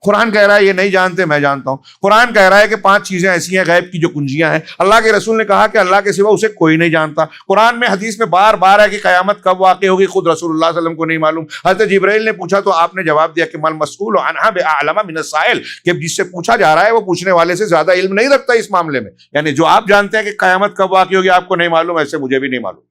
قرآن کہہ رہا ہے یہ نہیں جانتے، میں جانتا ہوں. قرآن کہہ رہا ہے کہ 5 چیزیں ایسی ہیں غیب کی جو کنجیاں ہیں. اللہ کے رسول نے کہا کہ اللہ کے سوا اسے کوئی نہیں جانتا. قرآن میں حدیث میں بار بار ہے کہ قیامت کب واقع ہوگی، خود رسول اللہ صلی اللہ علیہ وسلم کو نہیں معلوم. حضرت جبرائیل نے پوچھا تو آپ نے جواب دیا کہ مل مسئول عنہا بأعلم من السائل، کہ جس سے پوچھا جا رہا ہے وہ پوچھنے والے سے زیادہ علم نہیں رکھتا اس معاملے میں. یعنی جو آپ جانتے ہیں کہ قیامت کب واقع ہوگی آپ کو نہیں معلوم، ایسے مجھے بھی نہیں معلوم.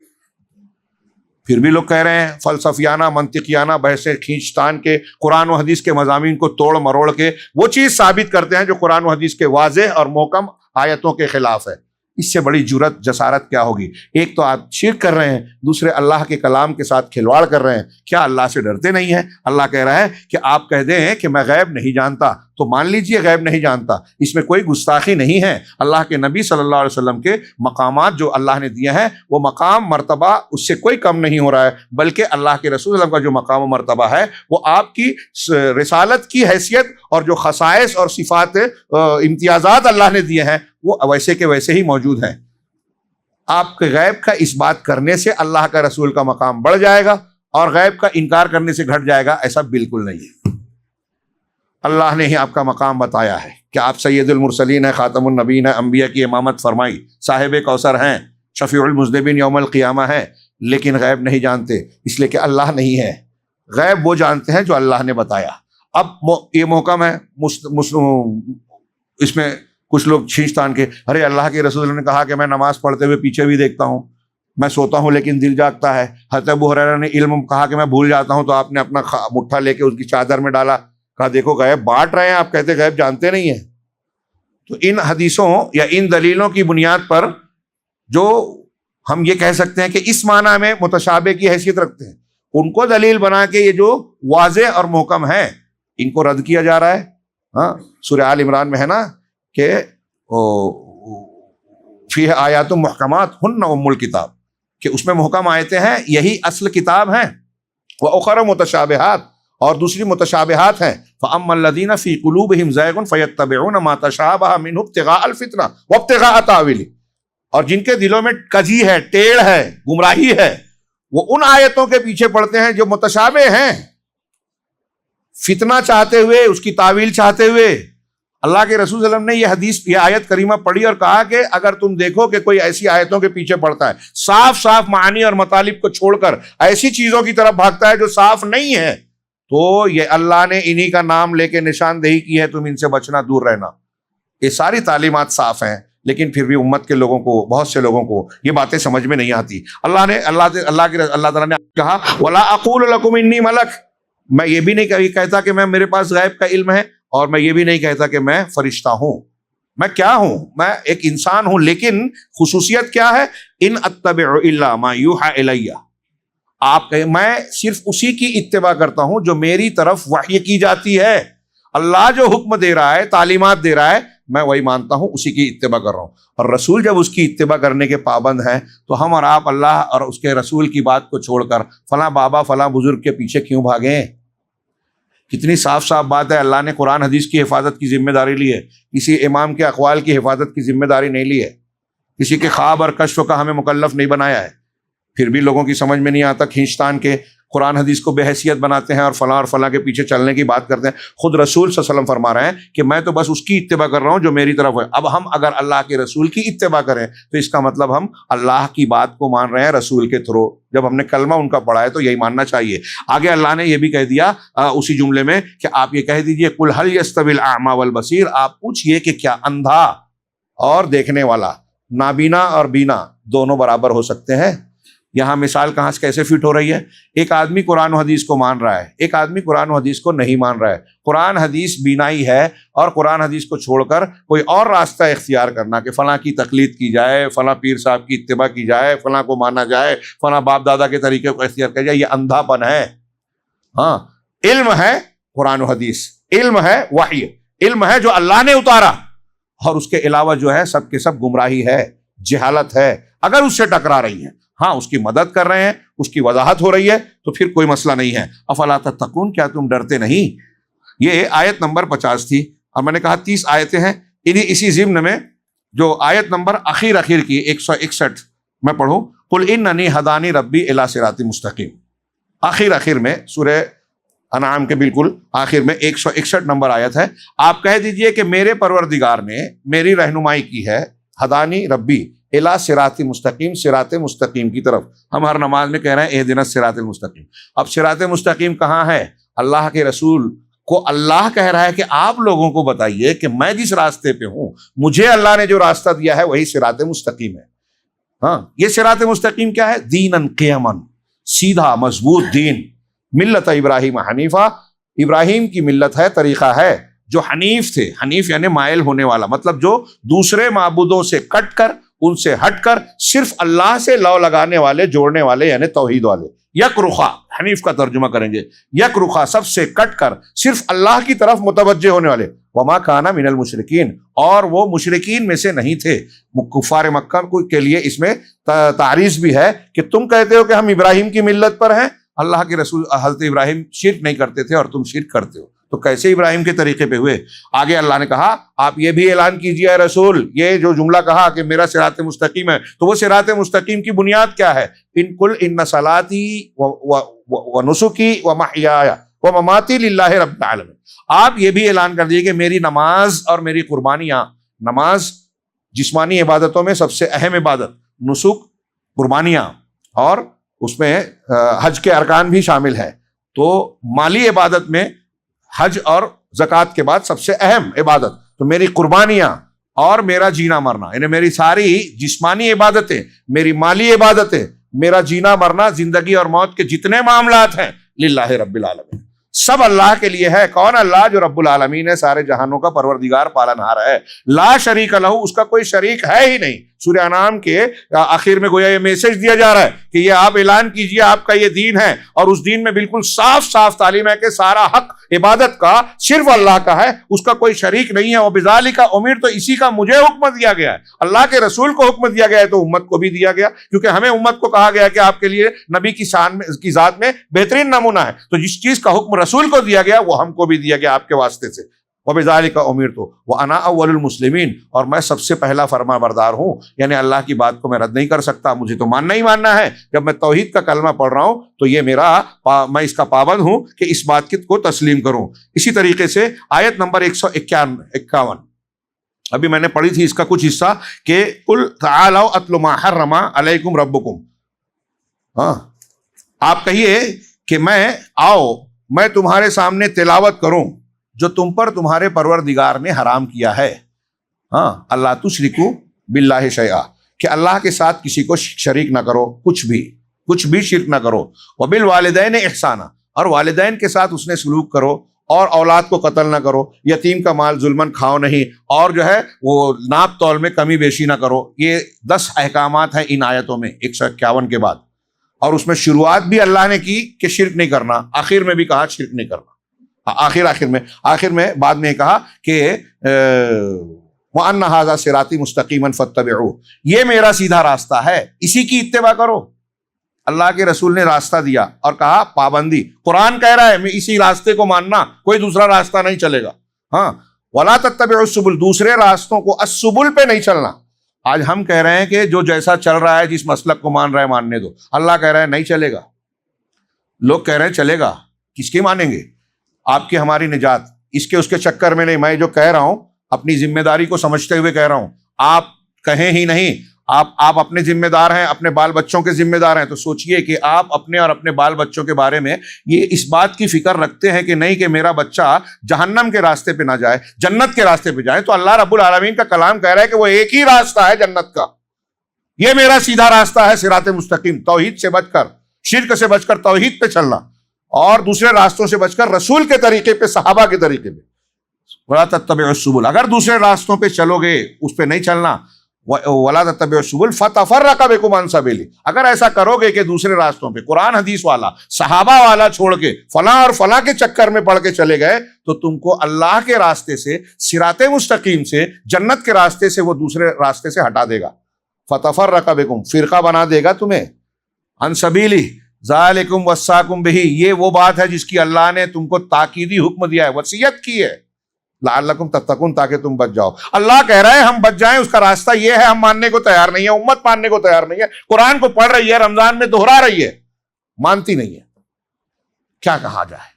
پھر بھی لوگ کہہ رہے ہیں فلسفیانہ منطقیانہ بحثیں کھینچتان کے، قرآن و حدیث کے مضامین کو توڑ مروڑ کے وہ چیز ثابت کرتے ہیں جو قرآن و حدیث کے واضح اور محکم آیتوں کے خلاف ہے. اس سے بڑی جرت جسارت کیا ہوگی؟ ایک تو آپ شرک کر رہے ہیں، دوسرے اللہ کے کلام کے ساتھ کھلواڑ کر رہے ہیں. کیا اللہ سے ڈرتے نہیں ہیں؟ اللہ کہہ رہا ہے کہ آپ کہہ دیں کہ میں غیب نہیں جانتا تو مان لیجئے غیب نہیں جانتا. اس میں کوئی گستاخی نہیں ہے. اللہ کے نبی صلی اللہ علیہ وسلم کے مقامات جو اللہ نے دیے ہیں، وہ مقام مرتبہ اس سے کوئی کم نہیں ہو رہا ہے، بلکہ اللہ کے رسول صلی اللہ علیہ وسلم کا جو مقام و مرتبہ ہے وہ آپ کی رسالت کی حیثیت اور جو خصائص اور صفات امتیازات اللہ نے دیے ہیں وہ ویسے کے ویسے ہی موجود ہیں. آپ کے غیب کا اس بات کرنے سے اللہ کا رسول کا مقام بڑھ جائے گا اور غیب کا انکار کرنے سے گھٹ جائے گا، ایسا بالکل نہیں ہے. اللہ نے ہی آپ کا مقام بتایا ہے کہ آپ سید المرسلین ہیں، خاتم النبیین ہیں، انبیاء کی امامت فرمائی، صاحب کوثر ہیں، شفیع المذنبین یوم القیامہ ہیں، لیکن غیب نہیں جانتے اس لیے کہ اللہ نہیں ہے. غیب وہ جانتے ہیں جو اللہ نے بتایا. اب یہ محکم ہے، اس میں کچھ لوگ کھینچتان کے، ارے اللہ کے رسول نے کہا کہ میں نماز پڑھتے ہوئے پیچھے بھی دیکھتا ہوں، میں سوتا ہوں لیکن دل جاگتا ہے. حضرت ابو ہریرہ نے علم کہا کہ میں بھول جاتا ہوں، تو آپ نے اپنا مٹھا لے کے اس کی چادر میں ڈالا، کہا دیکھو غیب بانٹ رہے ہیں آپ، کہتے غیب جانتے نہیں ہیں. تو ان حدیثوں یا ان دلیلوں کی بنیاد پر جو ہم یہ کہہ سکتے ہیں کہ اس معنی میں متشابہ کی حیثیت رکھتے ہیں، ان کو دلیل بنا کے یہ جو واضح اور محکم ہے ان کو رد کیا جا رہا ہے. ہاں، سورہ آل عمران میں ہے نا کہ فیہ آیات محکمات ہن ام الکتاب، کہ اس میں محکم آیتیں ہیں، یہی اصل کتاب ہیں. وَأُخَرَ مُتَشَابِهَاتٌ، اور دوسری متشابہات ہیں. فَأَمَّا الَّذِينَ فِي قُلُوبِهِمْ زَيْغٌ فَيَتَّبِعُونَ مَا تَشَابَهَ مِنْهُ ابْتِغَاءَ الْفِتْنَةِ وَابْتِغَاءَ تَأْوِيلِهِ، اور جن کے دلوں میں کجی ہے، ٹیڑھ ہے، گمراہی ہے، وہ ان آیتوں کے پیچھے پڑتے ہیں جو متشابہ ہیں، فتنہ چاہتے ہوئے، اس کی تعویل چاہتے ہوئے. اللہ کے رسول صلی اللہ علیہ وسلم نے یہ آیت کریمہ پڑھی اور کہا کہ اگر تم دیکھو کہ کوئی ایسی آیتوں کے پیچھے پڑتا ہے، صاف صاف معانی اور مطالب کو چھوڑ کر ایسی چیزوں کی طرف بھاگتا ہے جو صاف نہیں ہے، تو یہ اللہ نے انہی کا نام لے کے نشاندہی کی ہے، تم ان سے بچنا، دور رہنا. یہ ساری تعلیمات صاف ہیں، لیکن پھر بھی امت کے لوگوں کو، بہت سے لوگوں کو یہ باتیں سمجھ میں نہیں آتی. اللہ تعالیٰ نے کہا وَلَا أَقُولُ لَكُمْ إِنِّي مَلَكٌ، میں یہ بھی نہیں کہتا کہ میں میرے پاس غیب کا علم ہے، اور میں یہ بھی نہیں کہتا کہ میں فرشتہ ہوں. میں کیا ہوں؟ میں ایک انسان ہوں، لیکن خصوصیت کیا ہے؟ ان اتبع الا ما یوحى الی، آپ کہیں میں صرف اسی کی اتباع کرتا ہوں جو میری طرف وحی کی جاتی ہے. اللہ جو حکم دے رہا ہے، تعلیمات دے رہا ہے، میں وہی مانتا ہوں، اسی کی اتباع کر رہا ہوں. اور رسول جب اس کی اتباع کرنے کے پابند ہیں، تو ہم اور آپ اللہ اور اس کے رسول کی بات کو چھوڑ کر فلاں بابا فلاں بزرگ کے پیچھے کیوں بھاگیں؟ کتنی صاف صاف بات ہے. اللہ نے قرآن حدیث کی حفاظت کی ذمہ داری لی ہے، کسی امام کے اقوال کی حفاظت کی ذمہ داری نہیں لی ہے، کسی کے خواب اور کشف کا ہمیں مکلف نہیں بنایا ہے. پھر بھی لوگوں کی سمجھ میں نہیں آتا، کھینچتان کے قرآن حدیث کو بے حیثیت بناتے ہیں اور فلاں کے پیچھے چلنے کی بات کرتے ہیں. خود رسول صلی اللہ علیہ وسلم فرما رہے ہیں کہ میں تو بس اس کی اتباع کر رہا ہوں جو میری طرف ہے. اب ہم اگر اللہ کے رسول کی اتباع کریں تو اس کا مطلب ہم اللہ کی بات کو مان رہے ہیں رسول کے تھرو. جب ہم نے کلمہ ان کا پڑھا ہے تو یہی ماننا چاہیے. آگے اللہ نے یہ بھی کہہ دیا اسی جملے میں کہ آپ یہ کہہ دیجئے قل هل يستوي الاعمى والبصير، آپ پوچھئے کہ کیا اندھا اور دیکھنے والا، نابینا اور بینا دونوں برابر ہو سکتے ہیں؟ یہاں مثال کہاں سے کیسے فٹ ہو رہی ہے؟ ایک آدمی قرآن و حدیث کو مان رہا ہے، ایک آدمی قرآن و حدیث کو نہیں مان رہا ہے. قرآن حدیث بینائی ہے، اور قرآن حدیث کو چھوڑ کر کوئی اور راستہ اختیار کرنا کہ فلاں کی تقلید کی جائے، فلاں پیر صاحب کی اتباع کی جائے، فلاں کو مانا جائے، فلاں باپ دادا کے طریقے کو اختیار کیا جائے، یہ اندھا پن ہے. ہاں، علم ہے قرآن و حدیث، علم ہے وحی، علم ہے جو اللہ نے اتارا، اور اس کے علاوہ جو ہے سب کے سب گمراہی ہے، جہالت ہے. اگر اس سے ٹکرا رہی ہیں، ہاں اس کی مدد کر رہے ہیں، اس کی وضاحت ہو رہی ہے، تو پھر کوئی مسئلہ نہیں ہے. افلا تتقون، کیا تم ڈرتے نہیں؟ یہ آیت نمبر 50 تھی، اور میں نے کہا 30 آیتیں ہیں. اسی ضمن میں جو آیت نمبر اخیر کی 161 میں پڑھوں، قل اننی ہدانی ربی الی صراط مستقیم، آخر میں سورہ انعام کے بالکل آخر میں 161 نمبر آیت ہے. آپ کہہ دیجئے کہ میرے پروردگار نے میری رہنمائی کی ہے، ہدانی ربی الی صراط مستقیم، صراط مستقیم کی طرف. ہم ہر نماز میں کہہ رہے ہیں اہدنا الصراط المستقیم. اب صراط مستقیم کہاں ہے؟ اللہ کے رسول کو اللہ کہہ رہا ہے کہ آپ لوگوں کو بتائیے کہ میں جس راستے پہ ہوں، مجھے اللہ نے جو راستہ دیا ہے وہی صراط مستقیم ہے. ہاں، یہ صراط مستقیم کیا ہے؟ دیناً قیما، سیدھا مضبوط دین. ملت ابراہیم حنیفہ، ابراہیم کی ملت ہے، طریقہ ہے. جو حنیف تھے، حنیف یعنی مائل ہونے والا، مطلب جو دوسرے معبودوں سے کٹ کر، ان سے ہٹ کر صرف اللہ سے لو لگانے والے، جوڑنے والے، یعنی توحید والے. یک رخا حنیف کا ترجمہ کریں گے، یک رخا، سب سے کٹ کر صرف اللہ کی طرف متوجہ ہونے والے. وما کان من المشرکین، اور وہ مشرکین میں سے نہیں تھے. کفار مکہ کے لیے اس میں تعریض بھی ہے کہ تم کہتے ہو کہ ہم ابراہیم کی ملت پر ہیں، اللہ کے رسول حضرت ابراہیم شرک نہیں کرتے تھے اور تم شرک کرتے ہو، تو کیسے ابراہیم کے طریقے پہ ہوئے؟ آگے اللہ نے کہا آپ یہ بھی اعلان کیجئے اے رسول، یہ جو جملہ کہا کہ میرا صراط مستقیم ہے، تو وہ صراط مستقیم کی بنیاد کیا ہے؟ ان صلاتی و نسکی و محیای و مماتی للہ رب العالمین. آپ یہ بھی اعلان کر دیجئے کہ میری نماز اور میری قربانیاں، نماز جسمانی عبادتوں میں سب سے اہم عبادت، نسک قربانیاں، اور اس میں حج کے ارکان بھی شامل ہے. تو مالی عبادت میں حج اور زکوٰۃ کے بعد سب سے اہم عبادت، تو میری قربانیاں اور میرا جینا مرنا، یعنی میری ساری جسمانی عبادتیں، میری مالی عبادتیں، میرا جینا مرنا، زندگی اور موت کے جتنے معاملات ہیں، للہ رب العالمین، سب اللہ کے لیے ہے۔ کون؟ اللہ جو رب العالمین ہے، سارے جہانوں کا پروردگار پالنہار ہے، لا شریک لہ، اس کا کوئی شریک ہے ہی نہیں۔ سورہ انعام کے آخر میں گویا یہ میسج دیا جا رہا ہے کہ یہ آپ اعلان کیجئے آپ کا یہ دین ہے، اور اس دین میں بالکل صاف صاف تعلیم ہے کہ سارا حق عبادت کا صرف اللہ کا ہے، اس کا کوئی شریک نہیں ہے۔ وَبِذَلِكَ أُمِرْتُ، تو اسی کا مجھے حکم دیا گیا ہے، اللہ کے رسول کو حکم دیا گیا ہے، تو امت کو بھی دیا گیا، کیونکہ ہمیں امت کو کہا گیا کہ آپ کے لیے نبی کی شان میں، کی ذات میں بہترین نمونہ ہے، تو جس چیز کا حکم رسول کو دیا گیا وہ ہم کو بھی دیا گیا آپ کے واسطے سے۔ وَبِذَلِكَ أُمِرْتُ وَأَنَا أَوَّلُ الْمُسْلِمِينَ، اور میں سب سے پہلا فرما بردار ہوں، یعنی اللہ کی بات کو میں رد نہیں کر سکتا، مجھے تو ماننا ہی ماننا ہے۔ جب میں توحید کا کلمہ پڑھ رہا ہوں تو یہ میں اس کا پابند ہوں کہ اس بات کو تسلیم کروں۔ اسی طریقے سے آیت نمبر 151 ابھی میں نے پڑھی تھی، اس کا کچھ حصہ کہ قُلْ تَعَالَوْا أَتْلُ مَا حَرَّمَ عَلَيْكُمْ رَبُّكُمْ، ہاں آپ کہیے کہ میں تمہارے سامنے تلاوت کروں جو تم پر تمہارے پروردگار نے حرام کیا ہے، ہاں اللہ تشرکو باللہ شیئا، کہ اللہ کے ساتھ کسی کو شریک نہ کرو، کچھ بھی شرک نہ کرو، وبالوالدین احسانا، اور والدین کے ساتھ اس نے سلوک کرو، اور اولاد کو قتل نہ کرو، یتیم کا مال ظلمن کھاؤ نہیں، اور جو ہے وہ ناپ تول میں کمی بیشی نہ کرو۔ یہ 10 احکامات ہیں ان آیتوں میں 151 کے بعد، اور اس میں شروعات بھی اللہ نے کی کہ شرک نہیں کرنا، آخر میں بھی کہا شرک نہیں کرنا، آخر میں بعد میں کہا کہ وَأَنَّ هَذَا صِرَاطِي مُسْتَقِيمًا فَاتَّبِعُوهُ، یہ میرا سیدھا راستہ ہے، اسی کی اتباع کرو۔ اللہ کے رسول نے راستہ دیا اور کہا پابندی، قرآن کہہ رہا ہے میں اسی راستے کو ماننا، کوئی دوسرا راستہ نہیں چلے گا، ہاں وَلَا تَتَّبِعُوا السُّبُلَ، دوسرے راستوں کو، السبل پہ نہیں چلنا۔ آج ہم کہہ رہے ہیں کہ جو جیسا چل رہا ہے، جس مسلک کو مان رہا ہے ماننے دو، اللہ کہہ رہا ہے نہیں چلے گا، لوگ کہہ رہے ہیں چلے گا، کس کی مانیں گے؟ آپ کی ہماری نجات، اس کے چکر میں نہیں، میں جو کہہ رہا ہوں اپنی ذمہ داری کو سمجھتے ہوئے کہہ رہا ہوں، آپ کہیں ہی نہیں، آپ اپنے ذمہ دار ہیں، اپنے بال بچوں کے ذمہ دار ہیں، تو سوچئے کہ آپ اپنے اور اپنے بال بچوں کے بارے میں یہ اس بات کی فکر رکھتے ہیں کہ نہیں کہ میرا بچہ جہنم کے راستے پہ نہ جائے، جنت کے راستے پہ جائے۔ تو اللہ رب العالمین کا کلام کہہ رہا ہے کہ وہ ایک ہی راستہ ہے جنت کا، یہ میرا سیدھا راستہ ہے، صراط مستقیم، توحید سے بچ کر، شرک سے بچ کر توحید پہ چلنا، اور دوسرے راستوں سے بچ کر رسول کے طریقے پہ، صحابہ کے طریقے پہ۔ وَلَا تَتَّبِعُوا السُّبُلَ، اگر دوسرے راستوں پہ چلو گے، اس پہ نہیں چلنا، وَلَا تَتَّبِعُوا السُّبُلَ فَتَفَرَّقَ بِكُمْ عَنْ سَبِيلِهِ، اگر ایسا کرو گے کہ دوسرے راستوں پہ قرآن حدیث والا، صحابہ والا چھوڑ کے فلاں اور فلاں کے چکر میں پڑھ کے چلے گئے، تو تم کو اللہ کے راستے سے، صراط مستقیم سے، جنت کے راستے سے وہ دوسرے راستے سے ہٹا دے گا۔ فَتَفَرَّقَ بِكُمْ، فرقہ بنا دے گا تمہیں، عَنْ سَبِيلِهِ ذَلِكُمْ وَصَّاكُمْ بِهِ، یہ وہ بات ہے جس کی اللہ نے تم کو تاکیدی حکم دیا ہے، وصیت کی ہے، لعلکم تتقون، تاکہ تم بچ جاؤ۔ اللہ کہہ رہا ہے ہم بچ جائیں، اس کا راستہ یہ ہے، ہم ماننے کو تیار نہیں ہے، امت ماننے کو تیار نہیں ہے، قرآن کو پڑھ رہی ہے، رمضان میں دہرا رہی ہے، مانتی نہیں ہے، کیا کہا جائے؟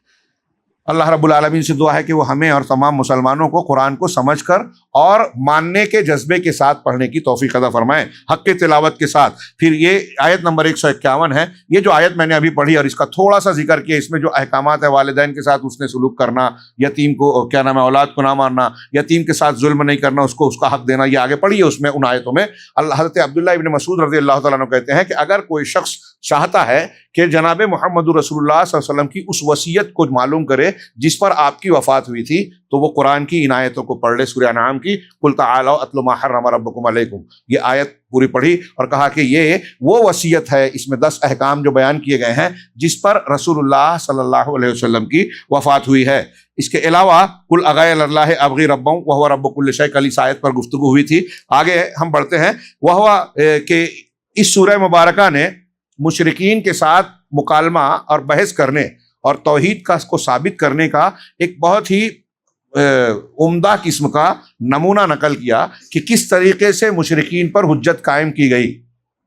اللہ رب العالمین سے دعا ہے کہ وہ ہمیں اور تمام مسلمانوں کو قرآن کو سمجھ کر اور ماننے کے جذبے کے ساتھ پڑھنے کی توفیق عطا فرمائے، حق کی تلاوت کے ساتھ۔ پھر یہ آیت نمبر 151 ہے، یہ جو آیت میں نے ابھی پڑھی اور اس کا تھوڑا سا ذکر کیا، اس میں جو احکامات ہے، والدین کے ساتھ اس نے سلوک کرنا، یتیم کو اولاد کو نہ مارنا، یتیم کے ساتھ ظلم نہیں کرنا، اس کو اس کا حق دینا، یہ آگے پڑھی ہے اس میں، ان آیتوں میں۔ حضرت عبداللہ ابن مسعود رضی اللہ تعالیٰ عنہ کہتے ہیں کہ اگر کوئی شخص چاہتا ہے کہ جناب محمد رسول اللہ صلی اللہ علیہ وسلم کی اس وصیت کو معلوم کرے جس پر آپ کی وفات ہوئی تھی، تو وہ قرآن کی ان آیتوں کو پڑھ لے، سورہ انعام کی قُلْ تَعَالَوْا أَتْلُ مَا حَرَّمَ رَبُّكُمْ عَلَيْكُمْ، یہ آیت پوری پڑھی اور کہا کہ یہ وہ وصیت ہے، اس میں 10 احکام جو بیان کیے گئے ہیں جس پر رسول اللہ صلی اللہ علیہ وسلم کی وفات ہوئی ہے۔ اس کے علاوہ قُلْ أَغَيْرَ اللَّهِ أَبْغِي رَبًّا وَهُوَ رَبُّ كُلِّ شَيْءٍ، کل اس آیت پر گفتگو ہوئی تھی، آگے ہم بڑھتے ہیں۔ وَهُوَ کہ اس سورہ مبارکہ نے مشرکین کے ساتھ مکالمہ اور بحث کرنے اور توحید کو ثابت کرنے کا ایک بہت ہی عمدہ قسم کا نمونہ نقل کیا کہ کس طریقے سے مشرکین پر حجت قائم کی گئی،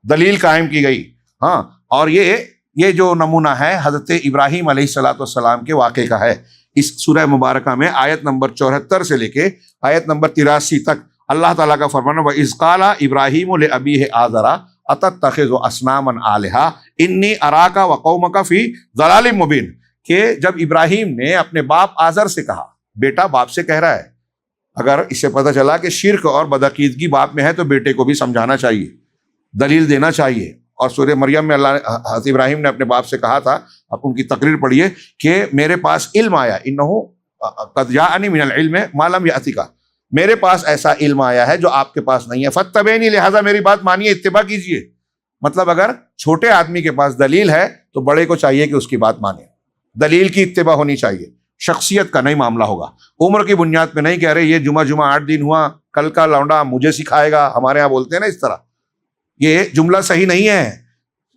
دلیل قائم کی گئی، ہاں، اور یہ جو نمونہ ہے حضرت ابراہیم علیہ السلام کے واقعے کا ہے۔ اس سورہ مبارکہ میں آیت نمبر 74 سے لے کے آیت نمبر 83 تک اللہ تعالیٰ کا فرمانا، وَإِذْ قَالَ إِبْرَاهِيمُ لِأَبِيهِ آزَرَ أَتَتَّخِذُ أَصْنَامًا آلِهَةً إِنِّي أَرَاكَ وَقَوْمَكَ فِي ضَلَالٍ مُبِينٍ، کہ جب ابراہیم نے اپنے باپ آزر سے کہا، بیٹا باپ سے کہہ رہا ہے اگر اسے پتہ چلا کہ شرک اور بدعقیدگی باپ میں ہے تو بیٹے کو بھی سمجھانا چاہیے، دلیل دینا چاہیے۔ اور سورہ مریم میں اللہ حضرت ابراہیم نے اپنے باپ سے کہا تھا، آپ ان کی تقریر پڑھیے کہ میرے پاس علم آیا، انہو قد جاءنی من العلم ما لم یأتک، میرے پاس ایسا علم آیا ہے جو آپ کے پاس نہیں ہے، فاتبعونی، لہٰذا میری بات مانیے، اتباع کیجیے۔ مطلب اگر چھوٹے آدمی کے پاس دلیل ہے تو بڑے کو چاہیے کہ اس کی بات مانے، دلیل کی اتباع ہونی چاہیے، شخصیت کا نہیں معاملہ ہوگا، عمر کی بنیاد پہ نہیں کہہ رہے یہ جمعہ 8 دن ہوا، کل کا لونڈا مجھے سکھائے گا، ہمارے ہاں بولتے ہیں نا اس طرح، یہ جملہ صحیح نہیں ہے۔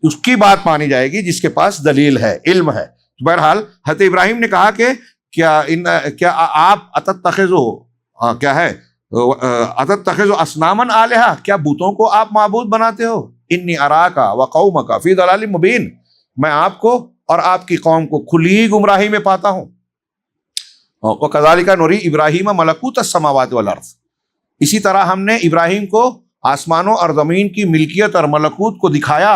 اس کی بات مانی جائے گی جس کے پاس دلیل ہے، علم ہے۔ بہرحال حضرت ابراہیم نے کہا کہ کیا آپ اتتخذوا، کیا ہے، اتتخذوا اصناما آلہہ، کیا بتوں کو آپ معبود بناتے ہو؟ انی اراک وقومک فی ضلال مبین، میں آپ کو اور آپ کی قوم کو کھلی گمراہی میں پاتا ہوں۔ وکذالک نری ابراہیم ملکوت السماوات والارض، اسی طرح ہم نے ابراہیم کو آسمانوں اور زمین کی ملکیت اور ملکوت کو دکھایا،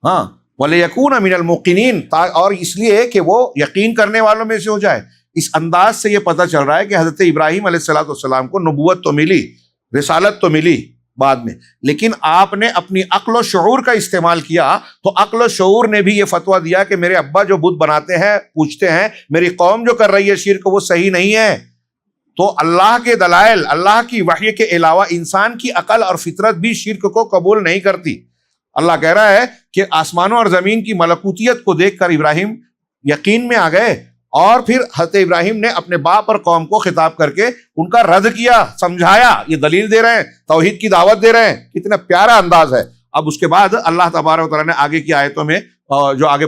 ہاں، وَلِيَكُونَ مِنَ الْمُوقِنِينَ، اور اس لیے کہ وہ یقین کرنے والوں میں سے ہو جائے۔ اس انداز سے یہ پتہ چل رہا ہے کہ حضرت ابراہیم علیہ السلام کو نبوت تو ملی، رسالت تو ملی بعد میں، لیکن آپ نے اپنی عقل و شعور کا استعمال کیا، تو عقل و شعور نے بھی یہ فتویٰ دیا کہ میرے ابا جو بت بناتے ہیں، پوچھتے ہیں، میری قوم جو کر رہی ہے شرک، وہ صحیح نہیں ہے۔ تو اللہ کے دلائل، اللہ کی وحی کے علاوہ انسان کی عقل اور فطرت بھی شرک کو قبول نہیں کرتی۔ اللہ کہہ رہا ہے کہ آسمانوں اور زمین کی ملکوتیت کو دیکھ کر ابراہیم یقین میں آ گئے، اور پھر حضرت ابراہیم نے اپنے باپ اور قوم کو خطاب کر کے ان کا رد کیا، سمجھایا، یہ دلیل دے رہے ہیں، توحید کی دعوت دے رہے ہیں، کتنا پیارا انداز ہے۔ اب اس کے بعد اللہ تبارک و تعالیٰ نے آگے کی آیتوں میں جو آگے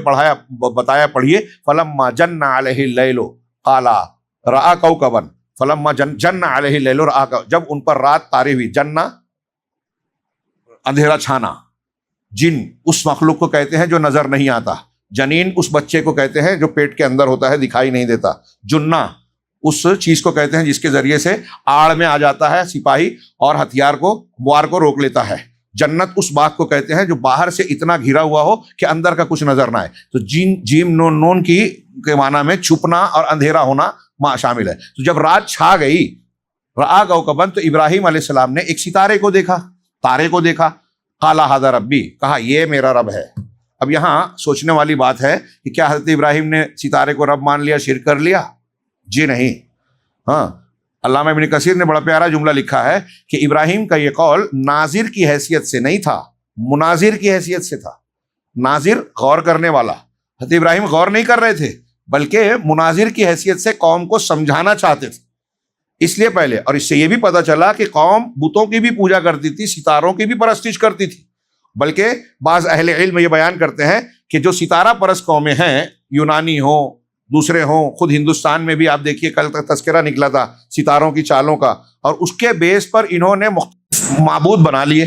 بتایا، پڑھیے، فلما جن علیہ اللیل قال رأى کوكبا، فلما جن علیہ اللیل رأى کوكبا، جب ان پر رات طاری ہوئی، جنہ اندھیرا چھانا، جن اس مخلوق کو کہتے ہیں جو نظر نہیں آتا، جنین اس بچے کو کہتے ہیں جو پیٹ کے اندر ہوتا ہے، دکھائی نہیں دیتا، جنہ اس چیز کو کہتے ہیں جس کے ذریعے سے آڑ میں آ جاتا ہے سپاہی اور ہتھیار کو، بوار کو روک لیتا ہے۔ جنت اس باغ کو کہتے ہیں جو باہر سے اتنا گھرا ہوا ہو کہ اندر کا کچھ نظر نہ آئے۔ تو جیم نون کی کے معنی میں چھپنا اور اندھیرا ہونا شامل ہے۔ تو جب رات چھا گئی، رأى کوكبا، تو ابراہیم علیہ السلام نے ایک ستارے کو دیکھا، تارے کو دیکھا، قال ھذا ربی، کہا یہ میرا رب ہے۔ اب یہاں سوچنے والی بات ہے کہ کیا حضرت ابراہیم نے ستارے کو رب مان لیا، شرک کر لیا؟ جی نہیں۔ ہاں، علامہ ابن کثیر نے بڑا پیارا جملہ لکھا ہے کہ ابراہیم کا یہ قول ناظر کی حیثیت سے نہیں تھا، مناظر کی حیثیت سے تھا۔ ناظر غور کرنے والا، حضرت ابراہیم غور نہیں کر رہے تھے، بلکہ مناظر کی حیثیت سے قوم کو سمجھانا چاہتے تھے۔ اس لیے پہلے، اور اس سے یہ بھی پتہ چلا کہ قوم بتوں کی بھی پوجا کرتی تھی، ستاروں کی بھی پرستش کرتی تھی، بلکہ بعض اہل علم یہ بیان کرتے ہیں کہ جو ستارہ پرست قومیں ہیں، یونانی ہوں، دوسرے ہوں، خود ہندوستان میں بھی آپ دیکھیے کل تک تذکرہ نکلا تھا ستاروں کی چالوں کا، اور اس کے بیس پر انہوں نے مختلف معبود بنا لیے۔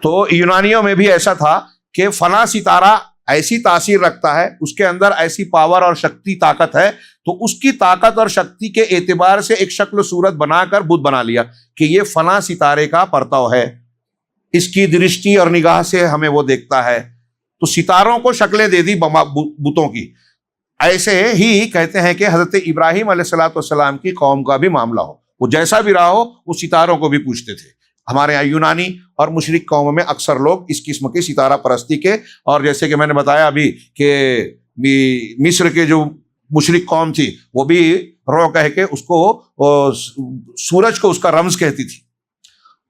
تو یونانیوں میں بھی ایسا تھا کہ فلاں ستارہ ایسی تاثیر رکھتا ہے، اس کے اندر ایسی پاور اور شکتی، طاقت ہے، تو اس کی طاقت اور شکتی کے اعتبار سے ایک شکل و صورت بنا کر بت بنا لیا کہ یہ فلاں ستارے کا پرتو ہے، اس کی درشٹی اور نگاہ سے ہمیں وہ دیکھتا ہے۔ تو ستاروں کو شکلیں دے دی بتوں کی۔ ایسے ہی کہتے ہیں کہ حضرت ابراہیم علیہ السلام کی قوم کا بھی معاملہ ہو، وہ جیسا بھی رہا ہو، وہ ستاروں کو بھی پوچھتے تھے۔ ہمارے یہاں یونانی اور مشرک قوموں میں اکثر لوگ اس قسم کی ستارہ پرستی کے، اور جیسے کہ میں نے بتایا ابھی کہ مصر کے جو مشرک قوم تھی، وہ بھی رو کہہ کے اس کو، سورج کو اس کا رمز کہتی تھی،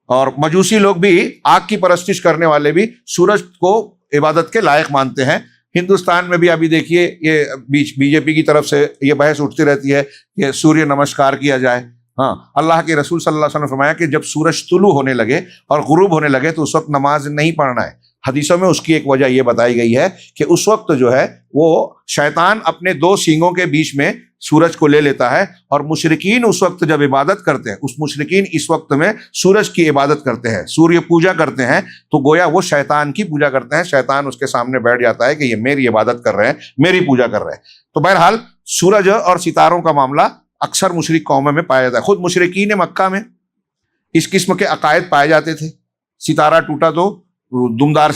اور مجوسی لوگ بھی، آگ کی پرستش کرنے والے بھی سورج کو عبادت کے لائق مانتے ہیں۔ ہندوستان میں بھی ابھی دیکھیے یہ بی جے پی کی طرف سے یہ بحث اٹھتی رہتی ہے کہ سوریہ نمسکار کیا جائے۔ ہاں، اللہ کے رسول صلی اللہ علیہ وسلم نے فرمایا کہ جب سورج طلوع ہونے لگے اور غروب ہونے لگے تو اس وقت نماز نہیں پڑھنا ہے۔ حدیثوں میں اس کی ایک وجہ یہ بتائی گئی ہے کہ اس وقت جو ہے وہ شیطان اپنے دو سینگوں کے بیچ میں سورج کو لے لیتا ہے، اور مشرکین اس وقت جب عبادت کرتے ہیں، مشرکین اس وقت میں سورج کی عبادت کرتے ہیں، سوریہ پوجا کرتے ہیں، تو گویا وہ شیطان کی پوجا کرتے ہیں، شیطان اس کے سامنے بیٹھ جاتا ہے کہ یہ میری عبادت کر رہے ہیں، میری پوجا کر رہے ہیں۔ تو بہرحال سورج اور ستاروں کا معاملہ اکثر مشرک قوموں میں پایا جاتا ہے۔ خود مشرکین مکہ میں اس قسم کے عقائد پائے جاتے تھے، ستارہ ٹوٹا تو دمدار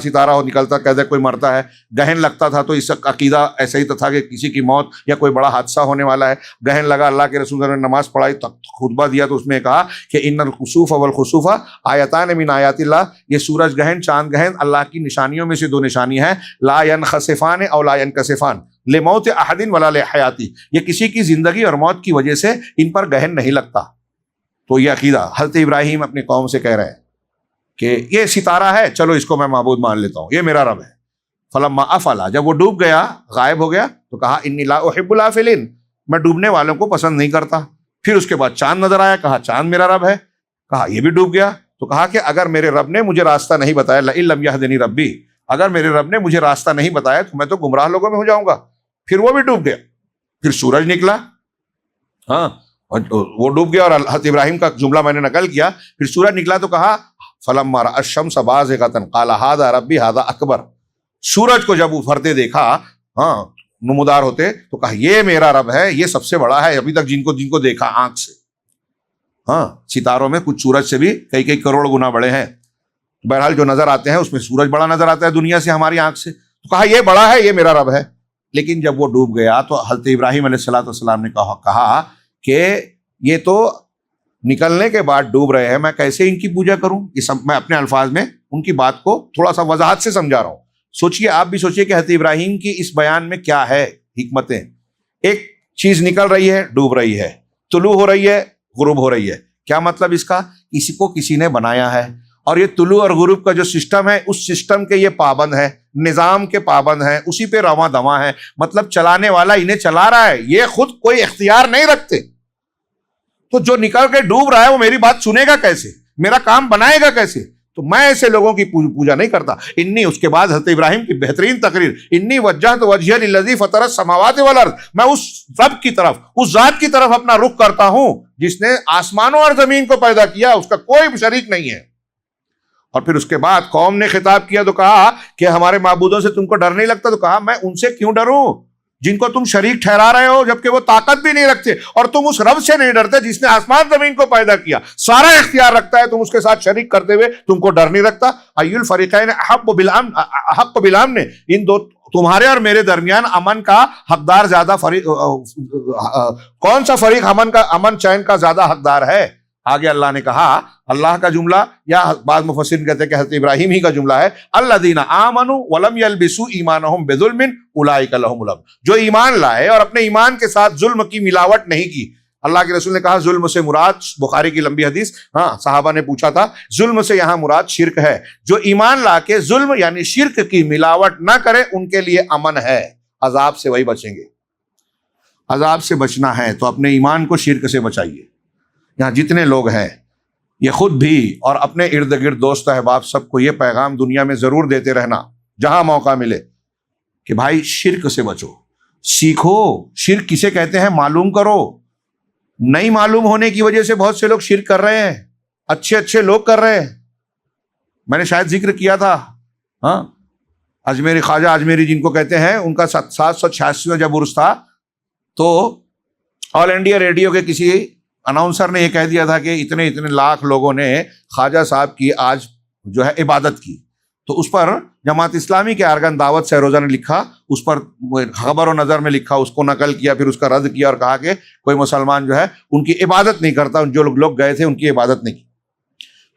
ستارہ ہو نکلتا، کہتے کوئی مرتا ہے، گہن لگتا تھا تو اس کا عقیدہ ایسا ہی تھا کہ کسی کی موت یا کوئی بڑا حادثہ ہونے والا ہے، گہن لگا۔ اللہ کے رسول نے نماز پڑھائی، خطبہ دیا تو اس میں کہا کہ ان الخسوف والخسوف آیتان من آیات اللہ، یہ سورج گہن چاند گہن اللہ کی نشانیوں میں سے دو نشانی ہیں، لا ینخسفان او لا ینکسفان لموت احد ولا لحیاتی، یہ کسی کی زندگی اور موت کی وجہ سے ان پر گہن نہیں لگتا۔ تو یہ عقیدہ حضرت ابراہیم اپنی قوم سے کہہ رہے ہیں کہ یہ ستارہ ہے، چلو اس کو میں معبود مان لیتا ہوں، یہ میرا رب ہے۔ فلما افلا، جب وہ ڈوب گیا، غائب ہو گیا، تو کہا انی لا احب الافلین، میں ڈوبنے والوں کو پسند نہیں کرتا۔ پھر اس کے بعد چاند نظر آیا، کہا چاند میرا رب ہے، کہا یہ بھی ڈوب گیا۔ تو کہا کہ اگر میرے رب نے مجھے راستہ نہیں بتایا، لئن لم یہدنی ربی، اگر میرے رب نے مجھے راستہ نہیں بتایا تو میں تو گمراہ لوگوں میں ہو جاؤں گا۔ پھر وہ بھی ڈوب گیا۔ پھر سورج نکلا، ہاں وہ ڈوب گیا، اور حضرت ابراہیم کا جملہ میں نے نقل کیا۔ پھر سورج نکلا تو کہا فلما رأى الشمس بازغة قال هذا ربي هذا اکبر، سورج کو جب ابھرتے دیکھا، ہاں نمودار ہوتے، تو کہا یہ میرا رب ہے، یہ سب سے بڑا ہے ابھی تک جن کو دیکھا آنکھ سے۔ ہاں ستاروں میں کچھ سورج سے بھی کئی کروڑ گنا بڑے ہیں، بہرحال جو نظر آتے ہیں اس میں سورج بڑا نظر آتا ہے دنیا سے ہماری آنکھ سے۔ تو کہا یہ بڑا ہے، یہ میرا رب ہے۔ لیکن جب وہ ڈوب گیا تو حضرت ابراہیم علیہ السلام نے کہا کہ یہ تو نکلنے کے بعد ڈوب رہے ہیں، میں کیسے ان کی پوجا کروں؟ یہ سب میں اپنے الفاظ میں ان کی بات کو تھوڑا سا وضاحت سے سمجھا رہا ہوں۔ سوچئے، آپ بھی سوچئے کہ حضرت ابراہیم کی اس بیان میں کیا ہے حکمتیں۔ ایک چیز نکل رہی ہے، ڈوب رہی ہے، طلوع ہو رہی ہے، غروب ہو رہی ہے، کیا مطلب اس کا؟ کسی کو کسی نے بنایا ہے، اور یہ طلوع اور غروب کا جو سسٹم ہے، اس سسٹم کے یہ پابند ہے، نظام کے پابند ہیں، اسی پہ رواں دواں ہے، مطلب چلانے والا انہیں چلا رہا ہے، یہ خود کوئی اختیار نہیں رکھتے۔ تو جو نکل کے ڈوب رہا ہے وہ میری بات سنے گا کیسے، میرا کام بنائے گا کیسے؟ تو میں ایسے لوگوں کی پوجا نہیں کرتا۔ اس کے بعد حضرت ابراہیم کی بہترین تقریر، انی وجہت وجہی للذی فطر السماوات والارض، میں اس رب کی طرف، اس ذات کی طرف اپنا رخ کرتا ہوں جس نے آسمانوں اور زمین کو پیدا کیا، اس کا کوئی شریک نہیں ہے۔ اور پھر اس کے بعد قوم نے خطاب کیا تو کہا کہ ہمارے معبودوں سے تم کو ڈر نہیں لگتا؟ تو کہا میں ان سے کیوں ڈروں جن کو تم شریک ٹھہرا رہے ہو، جبکہ وہ طاقت بھی نہیں رکھتے، اور تم اس رب سے نہیں ڈرتے جس نے آسمان زمین کو پیدا کیا، سارا اختیار رکھتا ہے، تم اس کے ساتھ شریک کرتے ہوئے تم کو ڈر نہیں لگتا؟ ای الفریقین احق بالامن نے، ان دو تمہارے اور میرے درمیان امن کا حقدار زیادہ کون سا فریق امن چین کا زیادہ حقدار ہے؟ آگے اللہ نے کہا، اللہ کا جملہ، یا بعض مفسرین کہتے ہیں کہ حضرت ابراہیم ہی کا جملہ ہے، الذین آمنوا ولم یلبسوا ایمانہم بظلم اولئک لہم الامن، جو ایمان لائے اور اپنے ایمان کے ساتھ ظلم کی ملاوٹ نہیں کی۔ اللہ کے رسول نے کہا ظلم سے مراد، بخاری کی لمبی حدیث، ہاں صحابہ نے پوچھا تھا، ظلم سے یہاں مراد شرک ہے، جو ایمان لا کے ظلم یعنی شرک کی ملاوٹ نہ کرے ان کے لیے امن ہے، عذاب سے وہی بچیں گے۔ عذاب سے بچنا ہے تو اپنے ایمان کو شرک سے بچائیے۔ یہاں جتنے لوگ ہیں، یہ خود بھی اور اپنے ارد گرد دوست احباب سب کو یہ پیغام دنیا میں ضرور دیتے رہنا جہاں موقع ملے کہ بھائی شرک سے بچو، سیکھو شرک کسے کہتے ہیں معلوم کرو۔ نہیں معلوم ہونے کی وجہ سے بہت سے لوگ شرک کر رہے ہیں، اچھے لوگ کر رہے ہیں۔ میں نے شاید ذکر کیا تھا، ہاں اجمیری خواجہ اجمیری جن کو کہتے ہیں، ان کا 786واں جب عرس تھا تو آل انڈیا ریڈیو کے کسی اناؤنسر نے یہ کہہ دیا تھا کہ اتنے لاکھ لوگوں نے خواجہ صاحب کی آج جو ہے عبادت کی۔ تو اس پر جماعت اسلامی کے ارکان دعوت سہروزہ نے لکھا، اس پر خبر و نظر میں لکھا، اس کو نقل کیا، پھر اس کا رد کیا اور کہا کہ کوئی مسلمان جو ہے ان کی عبادت نہیں کرتا، جو لوگ گئے تھے ان کی عبادت نہیں کی۔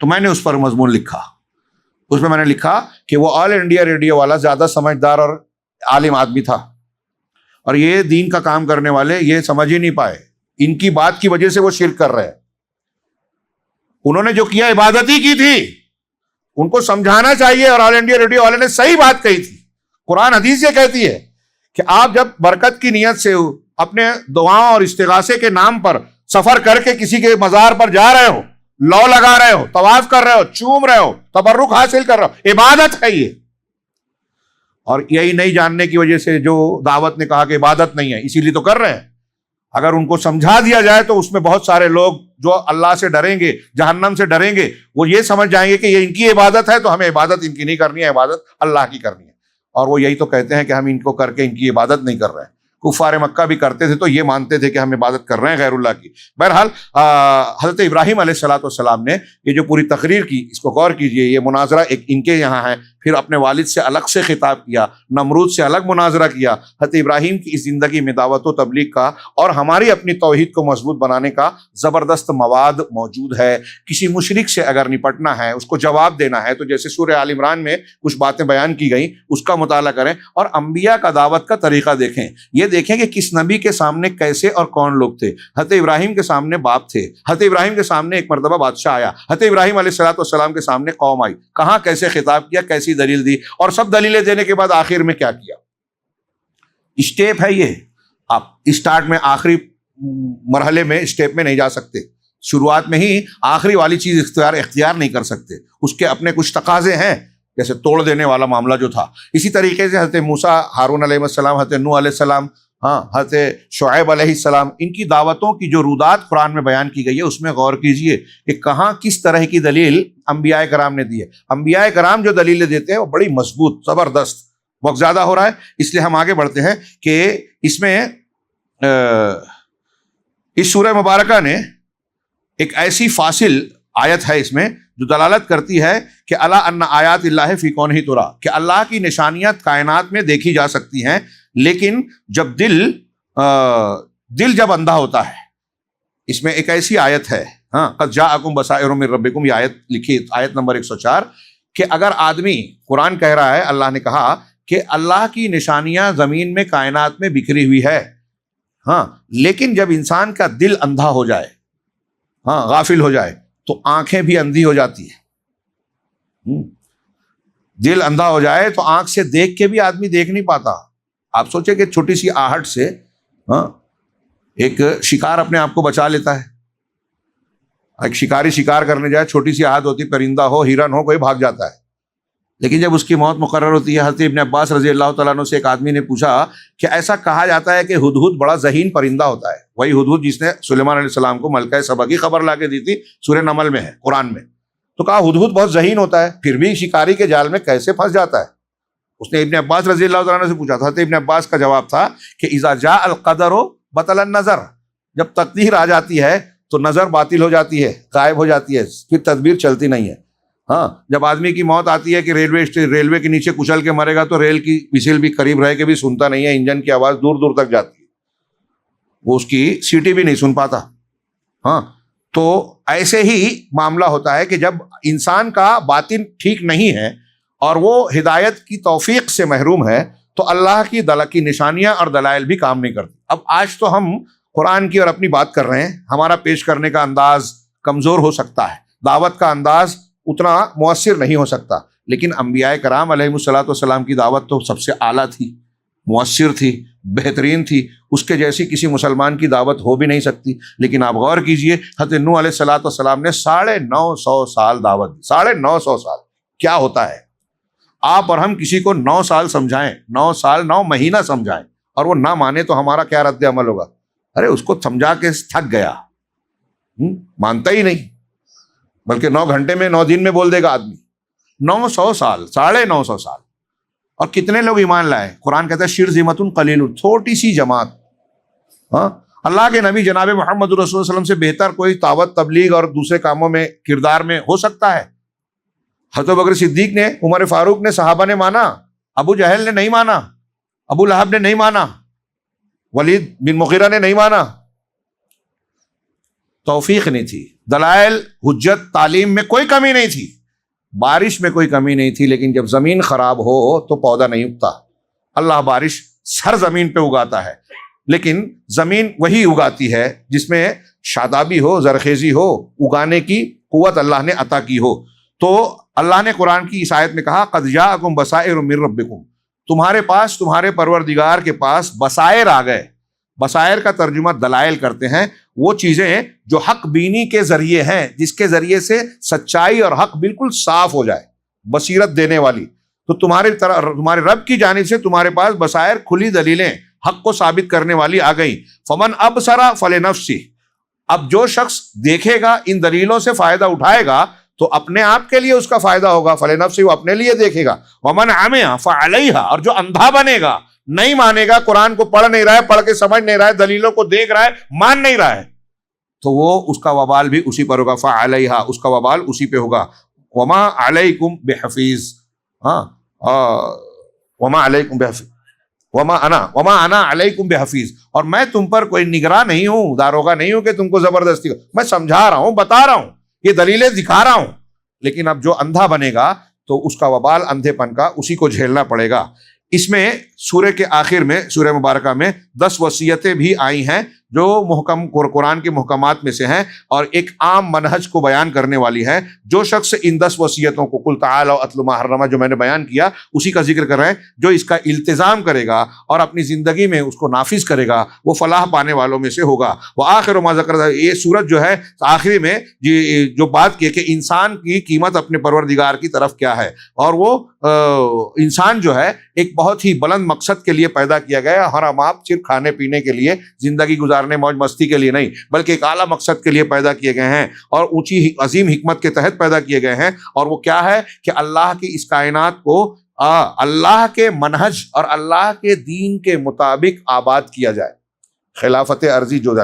تو میں نے اس پر مضمون لکھا، اس میں نے لکھا کہ وہ آل انڈیا ریڈیو والا زیادہ سمجھدار اور عالم آدمی تھا، اور یہ دین کا کام کرنے والے یہ سمجھ ہی نہیں پائے، ان کی بات کی وجہ سے وہ شرک کر رہے ہیں۔ انہوں نے جو کیا عبادت ہی کی تھی، ان کو سمجھانا چاہیے، اور آل انڈیا ریڈیو والے نے صحیح بات کہی تھی۔ قرآن حدیث یہ کہتی ہے کہ آپ جب برکت کی نیت سے اپنے دعاؤں اور استغاثے کے نام پر سفر کر کے کسی کے مزار پر جا رہے ہو، لو لگا رہے ہو، طواف کر رہے ہو، چوم رہے ہو، تبرک حاصل کر رہے ہو، عبادت ہے یہ۔ اور یہی نہیں جاننے کی وجہ سے جو دعوت نے کہا کہ عبادت نہیں ہے، اسی لیے تو کر رہے ہیں۔ اگر ان کو سمجھا دیا جائے تو اس میں بہت سارے لوگ جو اللہ سے ڈریں گے، جہنم سے ڈریں گے، وہ یہ سمجھ جائیں گے کہ یہ ان کی عبادت ہے تو ہمیں عبادت ان کی نہیں کرنی ہے، عبادت اللہ کی کرنی ہے۔ اور وہ یہی تو کہتے ہیں کہ ہم ان کو کر کے ان کی عبادت نہیں کر رہے ہیں۔ کفار مکہ بھی کرتے تھے تو یہ مانتے تھے کہ ہم عبادت کر رہے ہیں غیر اللہ کی۔ بہرحال حضرت ابراہیم علیہ السلام نے یہ جو پوری تقریر کی، اس کو غور کیجئے، یہ مناظرہ ایک ان کے یہاں ہے، پھر اپنے والد سے الگ سے خطاب کیا، نمرود سے الگ مناظرہ کیا۔ حضرت ابراہیم کی اس زندگی میں دعوت و تبلیغ کا اور ہماری اپنی توحید کو مضبوط بنانے کا زبردست مواد موجود ہے۔ کسی مشرک سے اگر نپٹنا ہے، اس کو جواب دینا ہے، تو جیسے سورہ آل عمران میں کچھ باتیں بیان کی گئیں، اس کا مطالعہ کریں اور انبیاء کا دعوت کا طریقہ دیکھیں۔ یہ دیکھیں کہ کس نبی کے سامنے کیسے اور کون لوگ تھے۔ حضرت ابراہیم کے سامنے باپ تھے، حضرت ابراہیم کے سامنے ایک مرتبہ بادشاہ آیا، حضرت ابراہیم علیہ السلام کے سامنے قوم آئی، کہاں کیسے خطاب کیا، کیسی دلیل دی، اور سب دلیلیں دینے کے بعد آخر میں کیا کیا۔ اسٹیپ ہے یہ، آپ اسٹارٹ میں آخری مرحلے میں اسٹیپ میں نہیں جا سکتے، شروعات میں ہی آخری والی چیز اختیار نہیں کر سکتے، اس کے اپنے کچھ تقاضے ہیں، جیسے توڑ دینے والا معاملہ جو تھا۔ اسی طریقے سے حضرت موسیٰ، ہارون علیہ السلام، حضرت نوح علیہ السلام، حضرت شعیب علیہ السلام، ان کی دعوتوں کی جو رودات قرآن میں بیان کی گئی ہے، اس میں غور کیجئے کہ کہاں کس طرح کی دلیل انبیاء کرام نے دی ہے۔ انبیاء کرام جو دلیلیں دیتے ہیں وہ بڑی مضبوط، زبردست۔ وقت زیادہ ہو رہا ہے اس لیے ہم آگے بڑھتے ہیں کہ اس میں اس سورہ مبارکہ نے ایک ایسی فاصل آیت ہے اس میں جو دلالت کرتی ہے کہ الا ان آیات اللہ فی کونہ ترا، کہ اللہ کی نشانیاں کائنات میں دیکھی جا سکتی ہیں، لیکن جب دل جب اندھا ہوتا ہے۔ اس میں ایک ایسی آیت ہے، قد جاءکم بصائر من ربکم، یہ آیت لکھی، آیت نمبر 104، کہ اگر آدمی، قرآن کہہ رہا ہے، اللہ نے کہا کہ اللہ کی نشانیاں زمین میں کائنات میں بکھری ہوئی ہے، لیکن جب انسان کا دل اندھا ہو جائے، غافل ہو جائے، تو آنکھیں بھی اندھی ہو جاتی ہیں۔ دل اندھا ہو جائے تو آنکھ سے دیکھ کے بھی آدمی دیکھ نہیں پاتا۔ آپ سوچیں کہ چھوٹی سی آہٹ سے ایک شکار اپنے آپ کو بچا لیتا ہے۔ ایک شکاری شکار کرنے جائے، چھوٹی سی آہٹ ہوتی، پرندہ ہو، ہرن ہو، کوئی بھاگ جاتا ہے، لیکن جب اس کی موت مقرر ہوتی ہے، حضرت ابن عباس رضی اللہ تعالیٰ عنہ سے ایک آدمی نے پوچھا کہ ایسا کہا جاتا ہے کہ ہدہد بڑا ذہین پرندہ ہوتا ہے، وہی ہدہد جس نے سلیمان علیہ السلام کو ملکہ سبا کی خبر لا کے دی تھی، سورہ نمل میں ہے، قرآن میں۔ تو کہا ہدہد بہت ذہین ہوتا ہے، پھر بھی شکاری کے جال میں کیسے پھنس جاتا ہے؟ اس نے ابن عباس رضی اللہ تعالیٰ عنہ سے پوچھا تھا۔ حضرت ابن عباس کا جواب تھا کہ اذا جاء القدر بطل النظر، جب تقدیر آ جاتی ہے تو نظر باطل ہو جاتی ہے، غائب ہو جاتی ہے، پھر تدبیر چلتی نہیں ہے۔ جب آدمی کی موت آتی ہے کہ ریلوے کے نیچے کچل کے مرے گا تو ریل کی وسل بھی قریب رہ کے بھی سنتا نہیں ہے، انجن کی آواز دور دور تک جاتی ہے، وہ اس کی سیٹی بھی نہیں سن پاتا۔ تو ایسے ہی معاملہ ہوتا ہے کہ جب انسان کا باطن ٹھیک نہیں ہے اور وہ ہدایت کی توفیق سے محروم ہے تو اللہ کی نشانیاں اور دلائل بھی کام نہیں کرتی۔ اب آج تو ہم قرآن کی اور اپنی بات کر رہے ہیں، ہمارا پیش کرنے کا انداز کمزور ہو سکتا ہے، دعوت کا انداز اتنا مؤثر نہیں ہو سکتا، لیکن انبیاء کرام علیہ السلام کی دعوت تو سب سے اعلیٰ تھی، مؤثر تھی، بہترین تھی، اس کے جیسی کسی مسلمان کی دعوت ہو بھی نہیں سکتی۔ لیکن آپ غور کیجئے، حضرت نوح علیہ السلام نے 950 سال دعوت دی، 950 سال۔ کیا ہوتا ہے آپ اور ہم کسی کو 9 سال سمجھائیں، 9 سال 9 مہینہ سمجھائیں اور وہ نہ مانے تو ہمارا کیا رد عمل ہوگا؟ ارے اس کو سمجھا کے تھک گیا، مانتا ہی نہیں، بلکہ 9 گھنٹے میں 9 دن میں بول دے گا آدمی۔ 900 سال، 950 سال، اور کتنے لوگ ایمان لائے؟ قرآن کہتا ہے شرذمۃ قلیل، چھوٹی سی جماعت۔ اللہ کے نبی جناب محمد رسول اللہ صلی اللہ علیہ وسلم سے بہتر کوئی دعوت تبلیغ اور دوسرے کاموں میں کردار میں ہو سکتا ہے؟ حضرت بکر صدیق نے، عمر فاروق نے، صحابہ نے مانا، ابو جہل نے نہیں مانا، ابو لہب نے نہیں مانا، ولید بن مغیرہ نے نہیں مانا۔ توفیق نہیں تھی، دلائل، حجت، تعلیم میں کوئی کمی نہیں تھی، بارش میں کوئی کمی نہیں تھی، لیکن جب زمین خراب ہو تو پودا نہیں اگتا۔ اللہ بارش ہر زمین پہ اگاتا ہے، لیکن زمین وہی اگاتی ہے جس میں شادابی ہو، زرخیزی ہو، اگانے کی قوت اللہ نے عطا کی ہو۔ تو اللہ نے قرآن کی اس آیت میں کہا قد جاءکم بصائر من ربکم، تمہارے پاس، تمہارے پروردگار کے پاس بصائر آ گئے۔ بصائر کا ترجمہ دلائل کرتے ہیں، وہ چیزیں جو حق بینی کے ذریعے ہیں، جس کے ذریعے سے سچائی اور حق بالکل صاف ہو جائے، بصیرت دینے والی۔ تو تمہارے رب کی جانب سے تمہارے پاس بصائر، کھلی دلیلیں حق کو ثابت کرنے والی آ گئی۔ فمن ابصر فلنفسہ، اب جو شخص دیکھے گا، ان دلیلوں سے فائدہ اٹھائے گا تو اپنے آپ کے لیے اس کا فائدہ ہوگا، فلنفسہ، وہ اپنے لیے دیکھے گا۔ ومن عمی فعلیہا، اور جو اندھا بنے گا، نہیں مانے گا، قرآن کو پڑھ نہیں رہا ہے، پڑھ کے سمجھ نہیں رہا ہے، دلیلوں کو دیکھ رہا ہے، مان نہیں رہا ہے، تو وہ اس کا وبال بھی اسی پر ہوگا، فعلیہا، اس کا وبال اسی پہ ہوگا، وما علیکم بحفیظ، ہاں وما علیکم بحفیظ وما انا علیکم بحفیظ، اور میں تم پر کوئی نگراں نہیں ہوں، داروغہ نہیں ہوں کہ تم کو زبردستی، میں سمجھا رہا ہوں، بتا رہا ہوں، یہ دلیلیں دکھا رہا ہوں، لیکن اب جو اندھا بنے گا تو اس کا وبال اندھے پن کا اسی کو جھیلنا پڑے گا۔ اس میں سورہ کے آخر میں، سورہ مبارکہ میں 10 وصیتیں بھی آئی ہیں جو محکم قرآن کے محکمات میں سے ہیں، اور ایک عام منہج کو بیان کرنے والی ہے۔ جو شخص ان 10 وصیتوں کو، قل تعالوا اتل ما حرم، جو میں نے بیان کیا اسی کا ذکر کر رہے ہیں، جو اس کا التزام کرے گا اور اپنی زندگی میں اس کو نافذ کرے گا وہ فلاح پانے والوں میں سے ہوگا۔ وآخر ما ذکر، یہ سورت جو ہے آخری میں جو بات کی کہ انسان کی قیمت اپنے پروردگار کی طرف کیا ہے، اور وہ انسان جو ہے ایک بہت ہی بلند مقصد کے لیے پیدا کیا گیا ہے، حرام آپ صرف کھانے پینے کے لیے، زندگی گزارنے موج مستی کے لیے نہیں، بلکہ ایک اعلیٰ مقصد کے لیے پیدا کیے گئے ہیں، اور اونچی عظیم حکمت کے تحت پیدا کیے گئے ہیں، اور وہ کیا ہے کہ اللہ کی اس کائنات کو اللہ کے منہج اور اللہ کے دین کے مطابق آباد کیا جائے۔ خلافت عرضی جو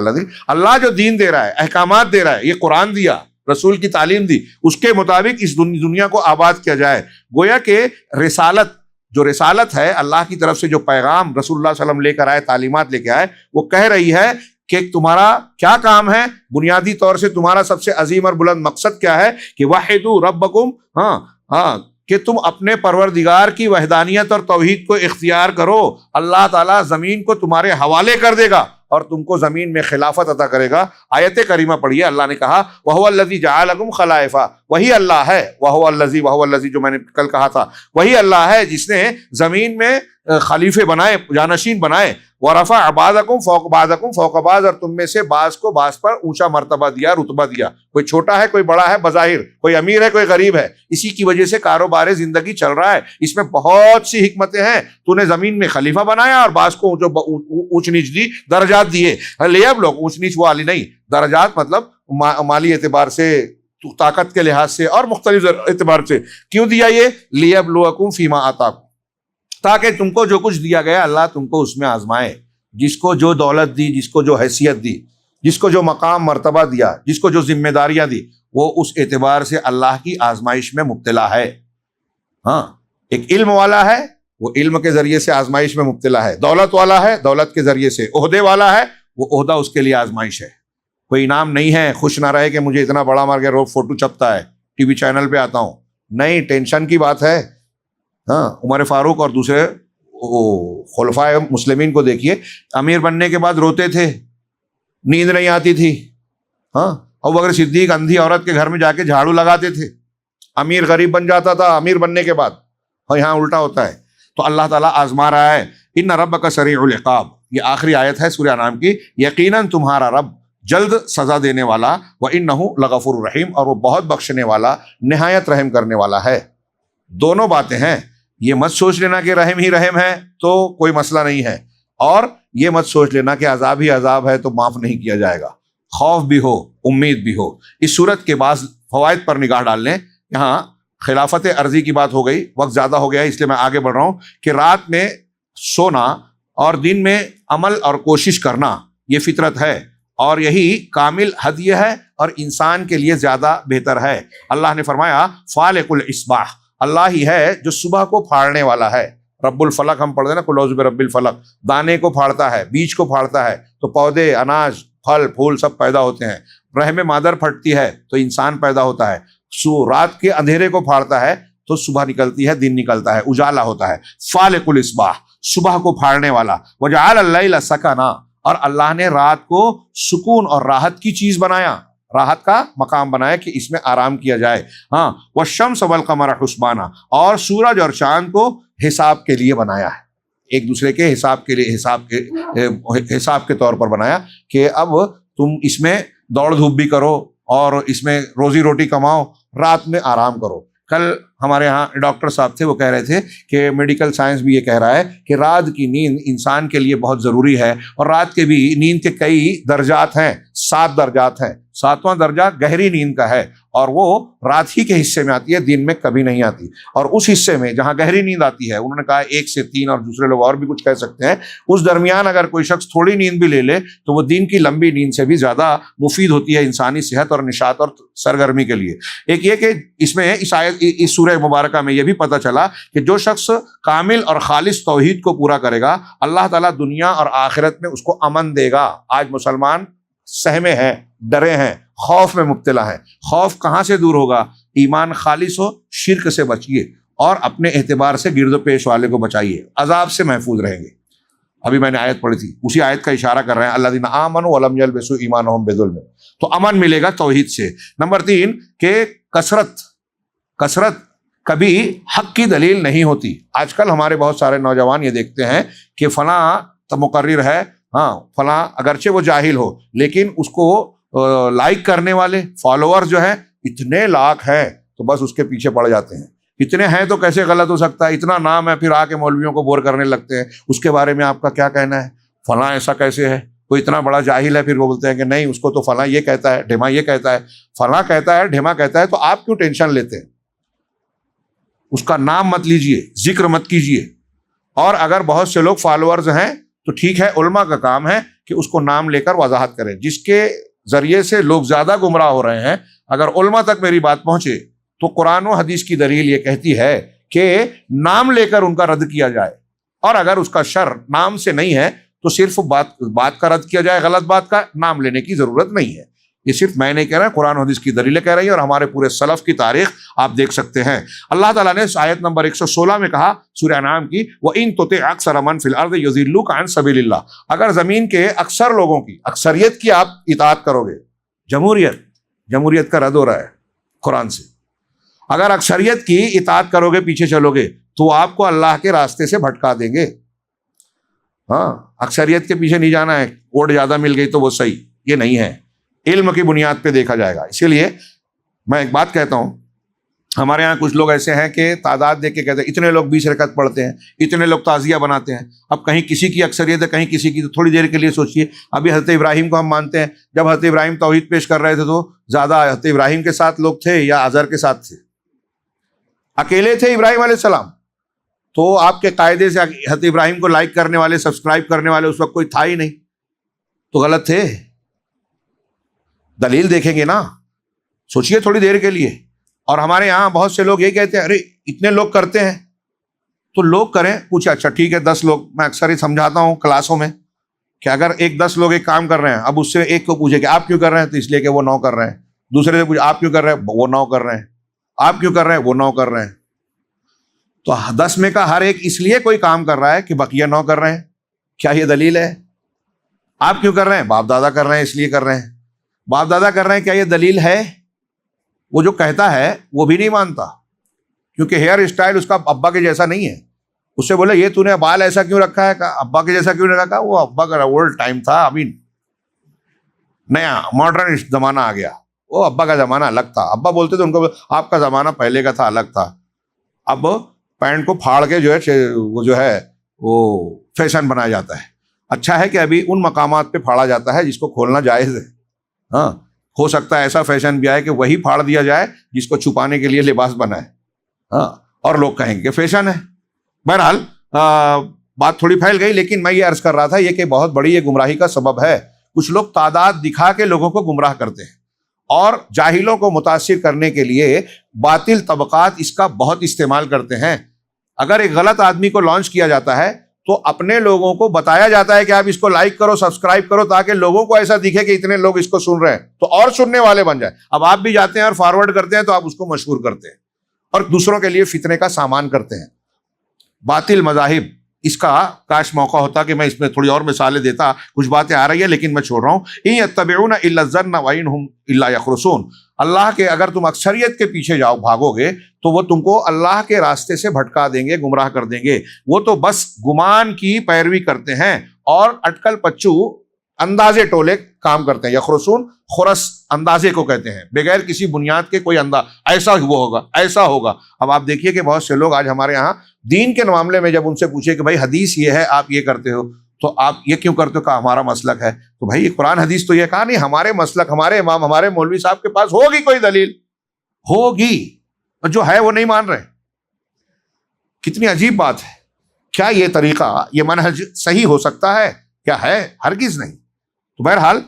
اللہ جو دین دے رہا ہے، احکامات دے رہا ہے، یہ قرآن دیا، رسول کی تعلیم دی، اس کے مطابق اس دنیا کو آباد کیا جائے۔ گویا کہ رسالت ہے، اللہ کی طرف سے جو پیغام رسول اللہ صلی اللہ علیہ وسلم لے کر آئے، تعلیمات لے کے آئے، وہ کہہ رہی ہے کہ تمہارا کیا کام ہے، بنیادی طور سے تمہارا سب سے عظیم اور بلند مقصد کیا ہے کہ وحدوا ربکم، کہ تم اپنے پروردگار کی وحدانیت اور توحید کو اختیار کرو۔ اللہ تعالیٰ زمین کو تمہارے حوالے کر دے گا اور تم کو زمین میں خلافت عطا کرے گا۔ آیت کریمہ پڑھیے، اللہ نے کہا وَهُوَ الَّذِي جَعَلَكُمْ خَلَائِفَ، وہی اللہ ہے، وَهُوَ الَّذِي جو میں نے کل کہا تھا، وہی اللہ ہے جس نے زمین میں خلیفے بنائے، جانشین بنائے، وَرَفَعَ بَعْضَكُمْ فَوْقَ بَعْضٍ فَوْقَ بَعْضٍ، اور تم میں سے بعض کو بعض پر اونچا مرتبہ دیا، رتبہ دیا، کوئی چھوٹا ہے کوئی بڑا ہے، بظاہر کوئی امیر ہے کوئی غریب ہے، اسی کی وجہ سے کاروبار زندگی چل رہا ہے۔ اس میں بہت سی حکمتیں ہیں، تو نے زمین میں خلیفہ بنایا اور بعض کو اونچ نیچ دی، درجات دیے۔ لیب لوگ اونچ نیچ والی نہیں، درجات مطلب مالی اعتبار سے، طاقت کے لحاظ سے اور مختلف اعتبار سے۔ کیوں دیا یہ؟ لیبلوکم فیما آتاکم، تاکہ تم کو جو کچھ دیا گیا اللہ تم کو اس میں آزمائے، جس کو جو دولت دی، جس کو جو حیثیت دی، جس کو جو مقام مرتبہ دیا، جس کو جو ذمہ داریاں دی، وہ اس اعتبار سے اللہ کی آزمائش میں مبتلا ہے۔ ہاں، ایک علم والا ہے، وہ علم کے ذریعے سے آزمائش میں مبتلا ہے، دولت والا ہے، دولت کے ذریعے سے، عہدے والا ہے، وہ عہدہ اس کے لیے آزمائش ہے۔ کوئی انعام نہیں ہے، خوش نہ رہے کہ مجھے اتنا بڑا مار کے روز فوٹو چھپتا ہے، ٹی وی چینل پہ آتا ہوں، نہیں، ٹینشن کی بات ہے۔ ہاں، عمر فاروق اور دوسرے خلفائے مسلمین کو دیکھیے، امیر بننے کے بعد روتے تھے، نیند نہیں آتی تھی۔ ہاں، ابوبکر صدیق اندھی عورت کے گھر میں جا کے جھاڑو لگاتے تھے، امیر غریب بن جاتا تھا امیر بننے کے بعد، اور یہاں الٹا ہوتا ہے۔ تو اللہ تعالیٰ آزما رہا ہے۔ ان ربک سریع العقاب، یہ آخری آیت ہے سورہ انعام کی، یقیناً تمہارا رب جلد سزا دینے والا، وَإِنَّهُ لَغَفُورٌ رَحِيمٌ، اور وہ بہت بخشنے والا، نہایت رحم کرنے والا ہے۔ دونوں باتیں ہیں، یہ مت سوچ لینا کہ رحم ہی رحم ہے تو کوئی مسئلہ نہیں ہے، اور یہ مت سوچ لینا کہ عذاب ہی عذاب ہے تو معاف نہیں کیا جائے گا۔ خوف بھی ہو، امید بھی ہو۔ اس صورت کے بعض فوائد پر نگاہ ڈال لیں۔ یہاں خلافت عرضی کی بات ہو گئی، وقت زیادہ ہو گیا ہے اس لیے میں آگے بڑھ رہا ہوں، کہ رات میں سونا اور دن میں عمل اور کوشش کرنا یہ فطرت ہے، اور یہی کامل ہدیہ ہے اور انسان کے لیے زیادہ بہتر ہے۔ اللہ نے فرمایا فالق الاصباح، اللہ ہی ہے جو صبح کو پھاڑنے والا ہے۔ رب الفلق ہم پڑھتے ہیں نا، قل اعوذ برب الفلق، دانے کو پھاڑتا ہے، بیج کو پھاڑتا ہے تو پودے، اناج، پھل پھول سب پیدا ہوتے ہیں۔ رحم مادر پھٹتی ہے تو انسان پیدا ہوتا ہے۔ رات کے اندھیرے کو پھاڑتا ہے تو صبح نکلتی ہے، دن نکلتا ہے، اجالا ہوتا ہے۔ فالق الاصباح، صبح کو پھاڑنے والا۔ وجعل اللیل سکنا، اور اللہ نے رات کو سکون اور راحت کی چیز بنایا، راحت کا مقام بنایا کہ اس میں آرام کیا جائے۔ ہاں، والشمس والقمر حسبانا، اور سورج اور چاند کو حساب کے لیے بنایا ہے، ایک دوسرے کے حساب کے لیے، حساب کے طور پر بنایا کہ اب تم اس میں دوڑ دھوپ بھی کرو اور اس میں روزی روٹی کماؤ، رات میں آرام کرو۔ کل ہمارے ہاں ڈاکٹر صاحب تھے، وہ کہہ رہے تھے کہ میڈیکل سائنس بھی یہ کہہ رہا ہے کہ رات کی نیند انسان کے لیے بہت ضروری ہے، اور رات کے بھی نیند کے کئی درجات ہیں، 7 درجات ہیں۔ 7واں درجہ گہری نیند کا ہے، اور وہ رات ہی کے حصے میں آتی ہے، دن میں کبھی نہیں آتی۔ اور اس حصے میں جہاں گہری نیند آتی ہے، انہوں نے کہا 1 سے 3، اور دوسرے لوگ اور بھی کچھ کہہ سکتے ہیں، اس درمیان اگر کوئی شخص تھوڑی نیند بھی لے لے تو وہ دن کی لمبی نیند سے بھی زیادہ مفید ہوتی ہے انسانی صحت اور نشاط اور سرگرمی کے لیے۔ ایک یہ کہ اس میں اس سورہ مبارکہ میں یہ بھی پتہ چلا کہ جو شخص کامل اور خالص توحید کو پورا کرے گا، اللہ تعالیٰ دنیا اور آخرت میں اس کو امن دے گا۔ آج مسلمان سہمے ہیں، ڈرے ہیں، خوف میں مبتلا ہیں۔ خوف کہاں سے دور ہوگا؟ ایمان خالص ہو، شرک سے بچیے اور اپنے اعتبار سے گرد و پیش والے کو بچائیے، عذاب سے محفوظ رہیں گے۔ ابھی میں نے آیت پڑھی تھی، اسی آیت کا اشارہ کر رہے ہیں، الذین آمنوا ولم یلبسوا ایمانہم بظلم، تو امن ملے گا توحید سے۔ نمبر 3 کہ کثرت کبھی حق کی دلیل نہیں ہوتی۔ آج کل ہمارے بہت سارے نوجوان یہ دیکھتے ہیں کہ فلاں تو مقرر ہے، ہاں فلاں اگرچہ وہ جاہل ہو لیکن اس کو لائک کرنے والے فالوور جو ہیں اتنے لاکھ ہیں، تو بس اس کے پیچھے پڑ جاتے ہیں۔ اتنے ہیں تو کیسے غلط ہو سکتا ہے؟ اتنا نام ہے، پھر آ کے مولویوں کو بور کرنے لگتے ہیں، اس کے بارے میں آپ کا کیا کہنا ہے؟ فلاں ایسا کیسے ہے؟ کوئی اتنا بڑا جاہل ہے، پھر وہ بولتے ہیں کہ نہیں اس کو تو فلاں یہ کہتا ہے، ڈھیما یہ کہتا ہے، فلاں کہتا ہے، ڈھیما کہتا ہے، تو آپ کیوں ٹینشن لیتے ہیں؟ اس کا نام مت لیجئے، ذکر مت کیجئے۔ اور اگر بہت سے لوگ فالوورز ہیں تو ٹھیک ہے، علماء کا کام ہے کہ اس کو نام لے کر وضاحت کریں، جس کے ذریعے سے لوگ زیادہ گمراہ ہو رہے ہیں۔ اگر علماء تک میری بات پہنچے تو قرآن و حدیث کی دلیل یہ کہتی ہے کہ نام لے کر ان کا رد کیا جائے، اور اگر اس کا شر نام سے نہیں ہے تو صرف بات کا رد کیا جائے، غلط بات کا نام لینے کی ضرورت نہیں ہے۔ یہ صرف میں نہیں کہہ رہا، قرآن و حدیث کی دلیلیں کہہ رہی ہیں، اور ہمارے پورے سلف کی تاریخ آپ دیکھ سکتے ہیں۔ اللہ تعالیٰ نے آیت نمبر 116 میں کہا سورہ انعام کی، وَإِن تُطِعْ أَكْثَرَ مَنْ فِي الْأَرْضِ يُضِلُّوكَ عَنْ سَبِيلِ اللَّهِ، اگر زمین کے اکثر لوگوں کی، اکثریت کی آپ اطاعت کرو گے، جمہوریت کا رد ہو رہا ہے قرآن سے، اگر اکثریت کی اطاعت کرو گے، پیچھے چلو گے، تو آپ کو اللہ کے راستے سے بھٹکا دیں گے۔ ہاں، اکثریت کے پیچھے نہیں جانا ہے، ووٹ زیادہ مل گئی تو وہ صحیح، یہ نہیں ہے، علم کی بنیاد پہ دیکھا جائے گا۔ اسی لیے میں ایک بات کہتا ہوں، ہمارے ہاں کچھ لوگ ایسے ہیں کہ تعداد دیکھ کے کہتے ہیں اتنے لوگ 20 رکعت پڑھتے ہیں، اتنے لوگ تعزیہ بناتے ہیں۔ اب کہیں کسی کی اکثریت ہے، کہیں کسی کی، تو تھوڑی دیر کے لیے سوچیے، ابھی حضرت ابراہیم کو ہم مانتے ہیں، جب حضرت ابراہیم توحید پیش کر رہے تھے تو زیادہ حضرت ابراہیم کے ساتھ لوگ تھے یا آزر کے ساتھ تھے؟ اکیلے تھے ابراہیم علیہ السلام، تو آپ کے قاعدے سے حضرت ابراہیم کو لائک کرنے والے، سبسکرائب کرنے والے اس وقت کوئی تھا ہی نہیں، تو غلط تھے؟ دلیل دیکھیں گے نا، سوچئے تھوڑی دیر کے لیے۔ اور ہمارے یہاں بہت سے لوگ یہ کہتے ہیں ارے اتنے لوگ کرتے ہیں تو لوگ کریں، پوچھے اچھا ٹھیک ہے 10 لوگ، میں اکثر ہی سمجھاتا ہوں کلاسوں میں کہ اگر 10 لوگ ایک کام کر رہے ہیں، اب اس سے ایک کو پوچھے کہ آپ کیوں کر رہے ہیں، تو اس لیے کہ وہ 9 کر رہے ہیں، دوسرے سے پوچھے آپ کیوں کر رہے ہیں، وہ 9 کر رہے ہیں، آپ کیوں کر رہے ہیں، وہ 9 کر رہے ہیں، تو 10 میں کا ہر ایک اس لیے کوئی کام کر رہا ہے کہ بقیہ 9 کر رہے ہیں۔ کیا یہ دلیل ہے؟ آپ کیوں کر رہے ہیں؟ باپ دادا کر رہے ہیں اس لیے کر رہے ہیں۔ باپ دادا کر رہے ہیں، کیا یہ دلیل ہے؟ وہ جو کہتا ہے وہ بھی نہیں مانتا، کیونکہ ہیئر اسٹائل اس کا ابا کے جیسا نہیں ہے۔ اس سے بولے یہ تو نے بال ایسا کیوں رکھا ہے، ابا کے جیسا کیوں نہیں رکھا؟ وہ ابا کا اولڈ ٹائم تھا، ابھی نیا ماڈرن زمانہ آ گیا، وہ ابا کا زمانہ الگ تھا۔ ابا بولتے تھے ان کو آپ کا زمانہ پہلے کا تھا، الگ تھا۔ اب پینٹ کو پھاڑ کے جو ہے وہ فیشن بنایا جاتا ہے۔ اچھا ہے کہ ابھی ان مقامات پہ پھاڑا جاتا ہے جس کو کھولنا جائز ہے۔ ہاں، ہو سکتا ہے ایسا فیشن بھی آئے کہ وہی پھاڑ دیا جائے جس کو چھپانے کے لیے لباس بنا ہے، ہاں، اور لوگ کہیں گے فیشن ہے۔ بہرحال بات تھوڑی پھیل گئی، لیکن میں یہ عرض کر رہا تھا یہ کہ بہت بڑی یہ گمراہی کا سبب ہے۔ کچھ لوگ تعداد دکھا کے لوگوں کو گمراہ کرتے ہیں، اور جاہلوں کو متاثر کرنے کے لیے باطل طبقات اس کا بہت استعمال کرتے ہیں۔ اگر ایک غلط آدمی کو لانچ کیا جاتا ہے تو اپنے لوگوں کو بتایا جاتا ہے کہ آپ اس کو لائک کرو، سبسکرائب کرو، تاکہ لوگوں کو ایسا دکھے کہ اتنے لوگ اس کو سن رہے ہیں تو اور سننے والے بن جائیں۔ اب آپ بھی جاتے ہیں اور فارورڈ کرتے ہیں تو آپ اس کو مشہور کرتے ہیں اور دوسروں کے لیے فتنے کا سامان کرتے ہیں۔ باطل مذاہب، اس کا کاش موقع ہوتا کہ میں اس میں تھوڑی اور مثالیں دیتا، کچھ باتیں آ رہی ہیں لیکن میں چھوڑ رہا ہوں۔ ان یتبعون الا الظن وان هم الا یخرصون، اللہ کے اگر تم اکثریت کے پیچھے جاؤ، بھاگو گے تو وہ تم کو اللہ کے راستے سے بھٹکا دیں گے، گمراہ کر دیں گے۔ وہ تو بس گمان کی پیروی کرتے ہیں اور اٹکل پچو اندازے ٹولے کام کرتے ہیں۔ یخرصون، خرس اندازے کو کہتے ہیں، بغیر کسی بنیاد کے کوئی ایسا وہ ہوگا، ایسا ہوگا۔ اب آپ دیکھیے کہ بہت سے لوگ آج ہمارے ہاں دین کے معاملے میں جب ان سے پوچھے کہ بھائی حدیث یہ ہے، آپ یہ کرتے ہو، تو آپ یہ کیوں کرتے ہو کہ ہمارا مسلک ہے؟ تو بھائی قرآن حدیث تو یہ کہا نہیں، ہمارے مسلک، ہمارے امام، ہمارے مولوی صاحب کے پاس ہوگی کوئی دلیل، ہوگی، جو ہے وہ نہیں مان رہے۔ کتنی عجیب بات ہے! کیا یہ طریقہ، یہ منہج صحیح ہو سکتا ہے؟ کیا ہے؟ ہرگز نہیں۔ تو بہرحال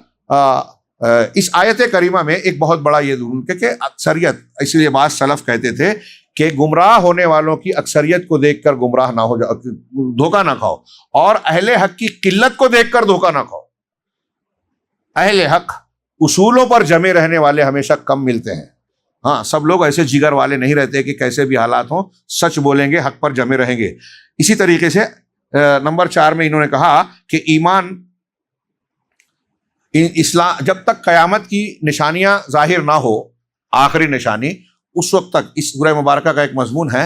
اس آیت کریمہ میں ایک بہت بڑا یہ کہ اکثریت، اس لیے بعض سلف کہتے تھے کہ گمراہ ہونے والوں کی اکثریت کو دیکھ کر گمراہ نہ ہو جاؤ، دھوکہ نہ کھاؤ، اور اہل حق کی قلت کو دیکھ کر دھوکہ نہ کھاؤ۔ اہل حق اصولوں پر جمے رہنے والے ہمیشہ کم ملتے ہیں۔ ہاں، سب لوگ ایسے جگر والے نہیں رہتے کہ کیسے بھی حالات ہوں سچ بولیں گے، حق پر جمے رہیں گے۔ اسی طریقے سے نمبر 4 میں انہوں نے کہا کہ ایمان، اسلام، جب تک قیامت کی نشانیاں ظاہر نہ ہو، آخری نشانی، اس وقت تک اس سورہ مبارکہ کا ایک مضمون ہے،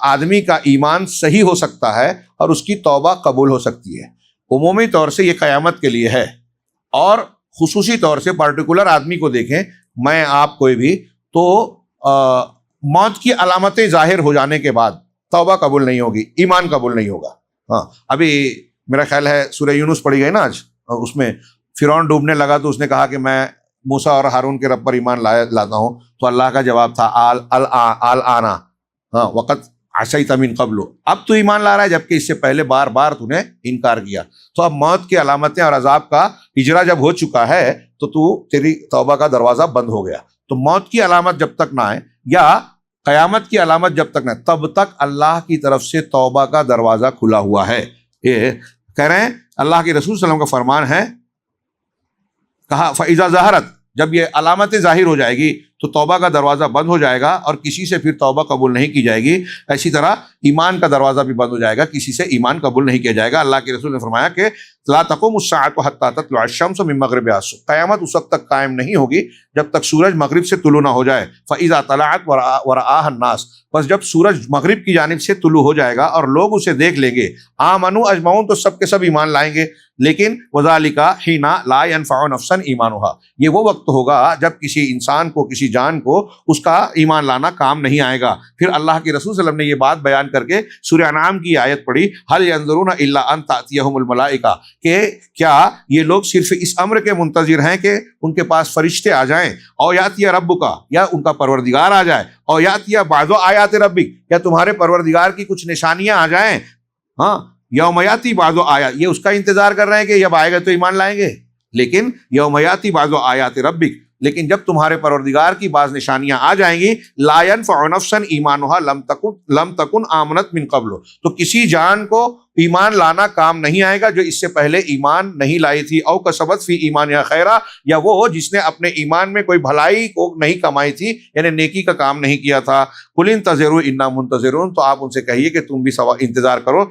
آدمی کا ایمان صحیح ہو سکتا ہے اور اس کی توبہ قبول ہو سکتی ہے۔ عمومی طور سے یہ قیامت کے لیے ہے، اور خصوصی طور سے پرٹیکولر آدمی کو دیکھیں، میں آپ کوئی بھی، تو موت کی علامتیں ظاہر ہو جانے کے بعد توبہ قبول نہیں ہوگی، ایمان قبول نہیں ہوگا۔ ہاں، ابھی میرا خیال ہے سورہ یونس پڑھی گئی نا آج، اس میں فرعون ڈوبنے لگا تو اس نے کہا کہ میں موسیٰ اور ہارون کے رب پر ایمان لاتا ہوں، تو اللہ کا جواب تھا آنا، ہاں، وقت عصیت من قبل، اب تو ایمان لا رہا ہے جبکہ اس سے پہلے بار بار تو نے انکار کیا۔ تو اب موت کی علامتیں اور عذاب کا اجرا جب ہو چکا ہے تو تیری توبہ کا دروازہ بند ہو گیا۔ تو موت کی علامت جب تک نہ آئے یا قیامت کی علامت جب تک نہ آئے، تب تک اللہ کی طرف سے توبہ کا دروازہ کھلا ہوا ہے۔ یہ کہہ رہے ہیں اللہ کے رسول صلی اللہ علیہ وسلم کا فرمان ہے، کہا فَإِذَا ظَهَرَتْ، جب یہ علامتیں ظاہر ہو جائے گی تو توبہ کا دروازہ بند ہو جائے گا اور کسی سے پھر توبہ قبول نہیں کی جائے گی۔ اسی طرح ایمان کا دروازہ بھی بند ہو جائے گا، کسی سے ایمان قبول نہیں کیا جائے گا۔ اللہ کے رسول نے فرمایا کہ لا تقوم الساعة حتى تطلع الشمس من مغربها، قیامت اس وقت تک قائم نہیں ہوگی جب تک سورج مغرب سے طلوع نہ ہو جائے۔ فَإِذَا طَلَعَتْ وَرَآهَا النَّاسُ، بس جب سورج مغرب کی جانب سے طلوع ہو جائے گا اور لوگ اسے دیکھ لیں گے، آمنوا اجمعون، تو سب کے سب ایمان لائیں گے۔ لیکن وَذَلِكَ حِينَ لَا يَنفَعُ نَفْسًا إِيمَانُهَا، یہ وہ وقت ہوگا جب کسی انسان کو، کسی جان کو اس کا ایمان لانا کام نہیں آئے گا۔ پھر اللہ کے رسول صلی اللہ علیہ وسلم نے یہ بات بیان کر کے سورہ انعام کی آیت پڑھی، هَلْ يَنظُرُونَ إِلَّا أَن تَأْتِيَهُمُ الْمَلَائِكَةُ، کہ کیا یہ لوگ صرف اس امر کے منتظر ہیں کہ ان کے پاس فرشتے آ جائیں، او یاتی ربک، یا ان کا پروردگار آ جائے، او یاتی بعض آیات ربک، یا تمہارے پروردگار کی کچھ نشانیاں آ جائیں۔ ہاں، یوم یاتی بعض آیات، یہ اس کا انتظار کر رہے ہیں کہ جب آئے گا تو ایمان لائیں گے۔ لیکن یوم یاتی بعض آیات ربک، لیکن جب تمہارے پروردگار کی بعض نشانیاں آ جائیں گی، لا ينفع نفسا ایمانها لم تکن آمنت من قبل، تو کسی جان کو ایمان لانا کام نہیں آئے گا جو اس سے پہلے ایمان نہیں لائی تھی، او کسبت فی ایمانہا خیرا، یا وہ جس نے اپنے ایمان میں کوئی بھلائی کو نہیں کمائی تھی، یعنی نیکی کا کام نہیں کیا تھا۔ قل انتظروا انا منتظرون، تو آپ ان سے کہیے کہ تم بھی انتظار کرو،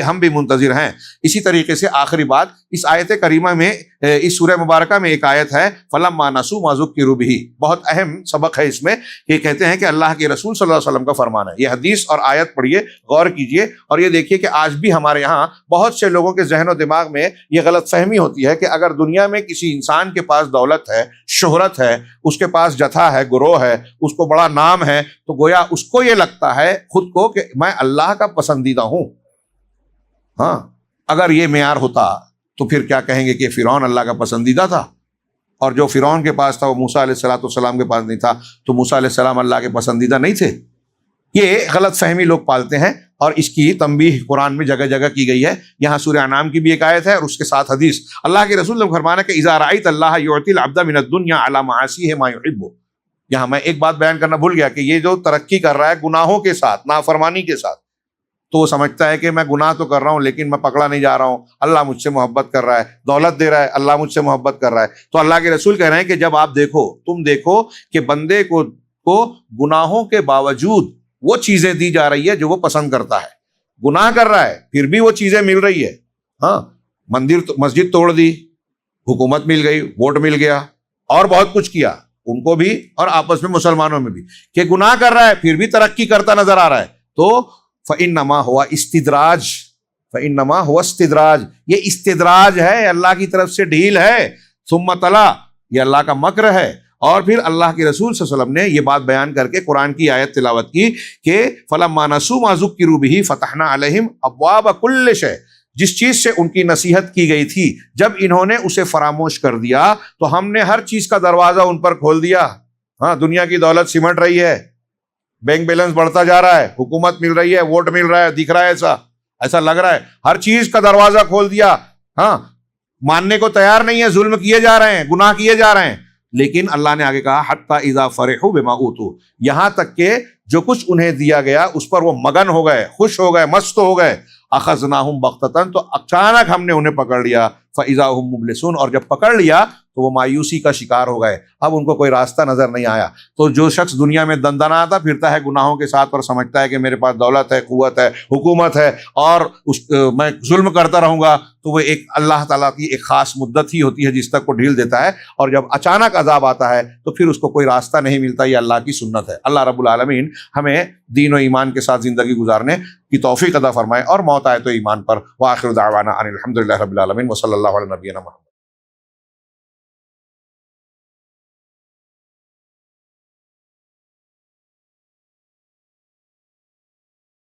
ہم بھی منتظر ہیں۔ اسی طریقے سے آخری بات اس آیت کریمہ میں، اس سورہ مبارکہ میں ایک آیت ہے فلما نسوا ما ذکروا بہ، بہت اہم سبق ہے اس میں، کہ کہتے ہیں کہ اللہ کے رسول صلی اللہ علیہ وسلم کا فرمان ہے۔ یہ حدیث اور آیت پڑھیے، غور کیجئے، اور یہ دیکھیے کہ آج بھی ہمارے یہاں بہت سے لوگوں کے ذہن و دماغ میں یہ غلط فہمی ہوتی ہے کہ اگر دنیا میں کسی انسان کے پاس دولت ہے، شہرت ہے، اس کے پاس جتھا ہے، گروہ ہے، اس کو بڑا نام ہے، تو گویا اس کو یہ لگتا ہے خود کو کہ میں اللہ کا پسندیدہ ہوں۔ ہاں، اگر یہ معیار ہوتا تو پھر کیا کہیں گے کہ فرعون اللہ کا پسندیدہ تھا، اور جو فرعون کے پاس تھا وہ موسیٰ علیہ السلام کے پاس نہیں تھا، تو موسیٰ علیہ السلام اللہ کے پسندیدہ نہیں تھے۔ یہ غلط فہمی لوگ پالتے ہیں، اور اس کی تنبیہ قرآن میں جگہ جگہ کی گئی ہے۔ یہاں سورہ انعام کی بھی ایک آیت ہے اور اس کے ساتھ حدیث۔ اللہ کے رسول نے فرمایا کہ اذا رأیت اللہ یعطی العبد من الدنیا علی معاصیہ ما یحب، یہاں میں ایک بات بیان کرنا بھول گیا کہ یہ جو ترقی کر رہا ہے گناہوں کے ساتھ، نافرمانی کے ساتھ، تو وہ سمجھتا ہے کہ میں گناہ تو کر رہا ہوں لیکن میں پکڑا نہیں جا رہا ہوں، اللہ مجھ سے محبت کر رہا ہے، دولت دے رہا ہے، اللہ مجھ سے محبت کر رہا ہے۔ تو اللہ کے رسول کہہ رہے ہیں کہ جب آپ تم دیکھو کہ بندے کو گناہوں کے باوجود وہ چیزیں دی جا رہی ہے جو وہ پسند کرتا ہے، گناہ کر رہا ہے پھر بھی وہ چیزیں مل رہی ہے۔ ہاں، مسجد توڑ دی، حکومت مل گئی، ووٹ مل گیا، اور بہت کچھ کیا ان کو بھی اور آپس میں مسلمانوں میں بھی، کہ گناہ کر رہا ہے پھر بھی ترقی کرتا نظر آ رہا ہے۔ تو فَإِنَّمَا هُوَ اسْتِدْرَاجٌ، فَإِنَّمَا هُوَ اسْتِدْرَاجٌ، یہ استدراج ہے، اللہ کی طرف سے ڈھیل ہے۔ ثُمَّ تَلَا، یہ اللہ کا مکر ہے۔ اور پھر اللہ کے رسول صلی اللہ علیہ وسلم نے یہ بات بیان کر کے قرآن کی آیت تلاوت کی کہ فَلَمَّا نَسُوا مَا ذُكِّرُوا بِهِ فَتَحْنَا عَلَيْهِمْ أَبْوَابَ كُلِّ شَيْءٍ، جس چیز سے ان کی نصیحت کی گئی تھی جب انہوں نے اسے فراموش کر دیا تو ہم نے ہر چیز کا دروازہ ان پر کھول دیا. ہاں دنیا کی دولت سمٹ رہی ہے, بینک بیلنس بڑھتا جا رہا ہے, حکومت مل رہی ہے, ووٹ مل رہا ہے, دکھ رہا ہے, ایسا لگ رہا ہے, ہر چیز کا دروازہ کھول دیا. ہاں ماننے کو تیار نہیں ہے, ظلم کیے جا رہے ہیں, گناہ کیے جا رہے ہیں. لیکن اللہ نے آگے کہا حتی اذا فرحوا بما اوتوا, یہاں تک کہ جو کچھ انہیں دیا گیا اس پر وہ مگن ہو گئے, خوش ہو گئے, مست ہو گئے. اخذناہم بغتۃ, تو اچانک ہم نے انہیں پکڑ لیا. فاذا هم مبلسون, اور جب پکڑ لیا تو وہ مایوسی کا شکار ہو گئے, اب ان کو کوئی راستہ نظر نہیں آیا. تو جو شخص دنیا میں دندناتا پھرتا ہے گناہوں کے ساتھ اور سمجھتا ہے کہ میرے پاس دولت ہے, قوت ہے, حکومت ہے اور میں ظلم کرتا رہوں گا, تو وہ ایک اللہ تعالیٰ کی ایک خاص مدت ہی ہوتی ہے جس تک وہ ڈھیل دیتا ہے, اور جب اچانک عذاب آتا ہے تو پھر اس کو کوئی راستہ نہیں ملتا. یہ اللہ کی سنت ہے. اللہ رب العالمین ہمیں دین و ایمان کے ساتھ زندگی گزارنے کی توفیق عطا فرمائے اور موت آئے تو ایمان پر. وآخر دعوانا ان الحمد للہ رب العالمین وصلی اللہ علی نبینا محمد.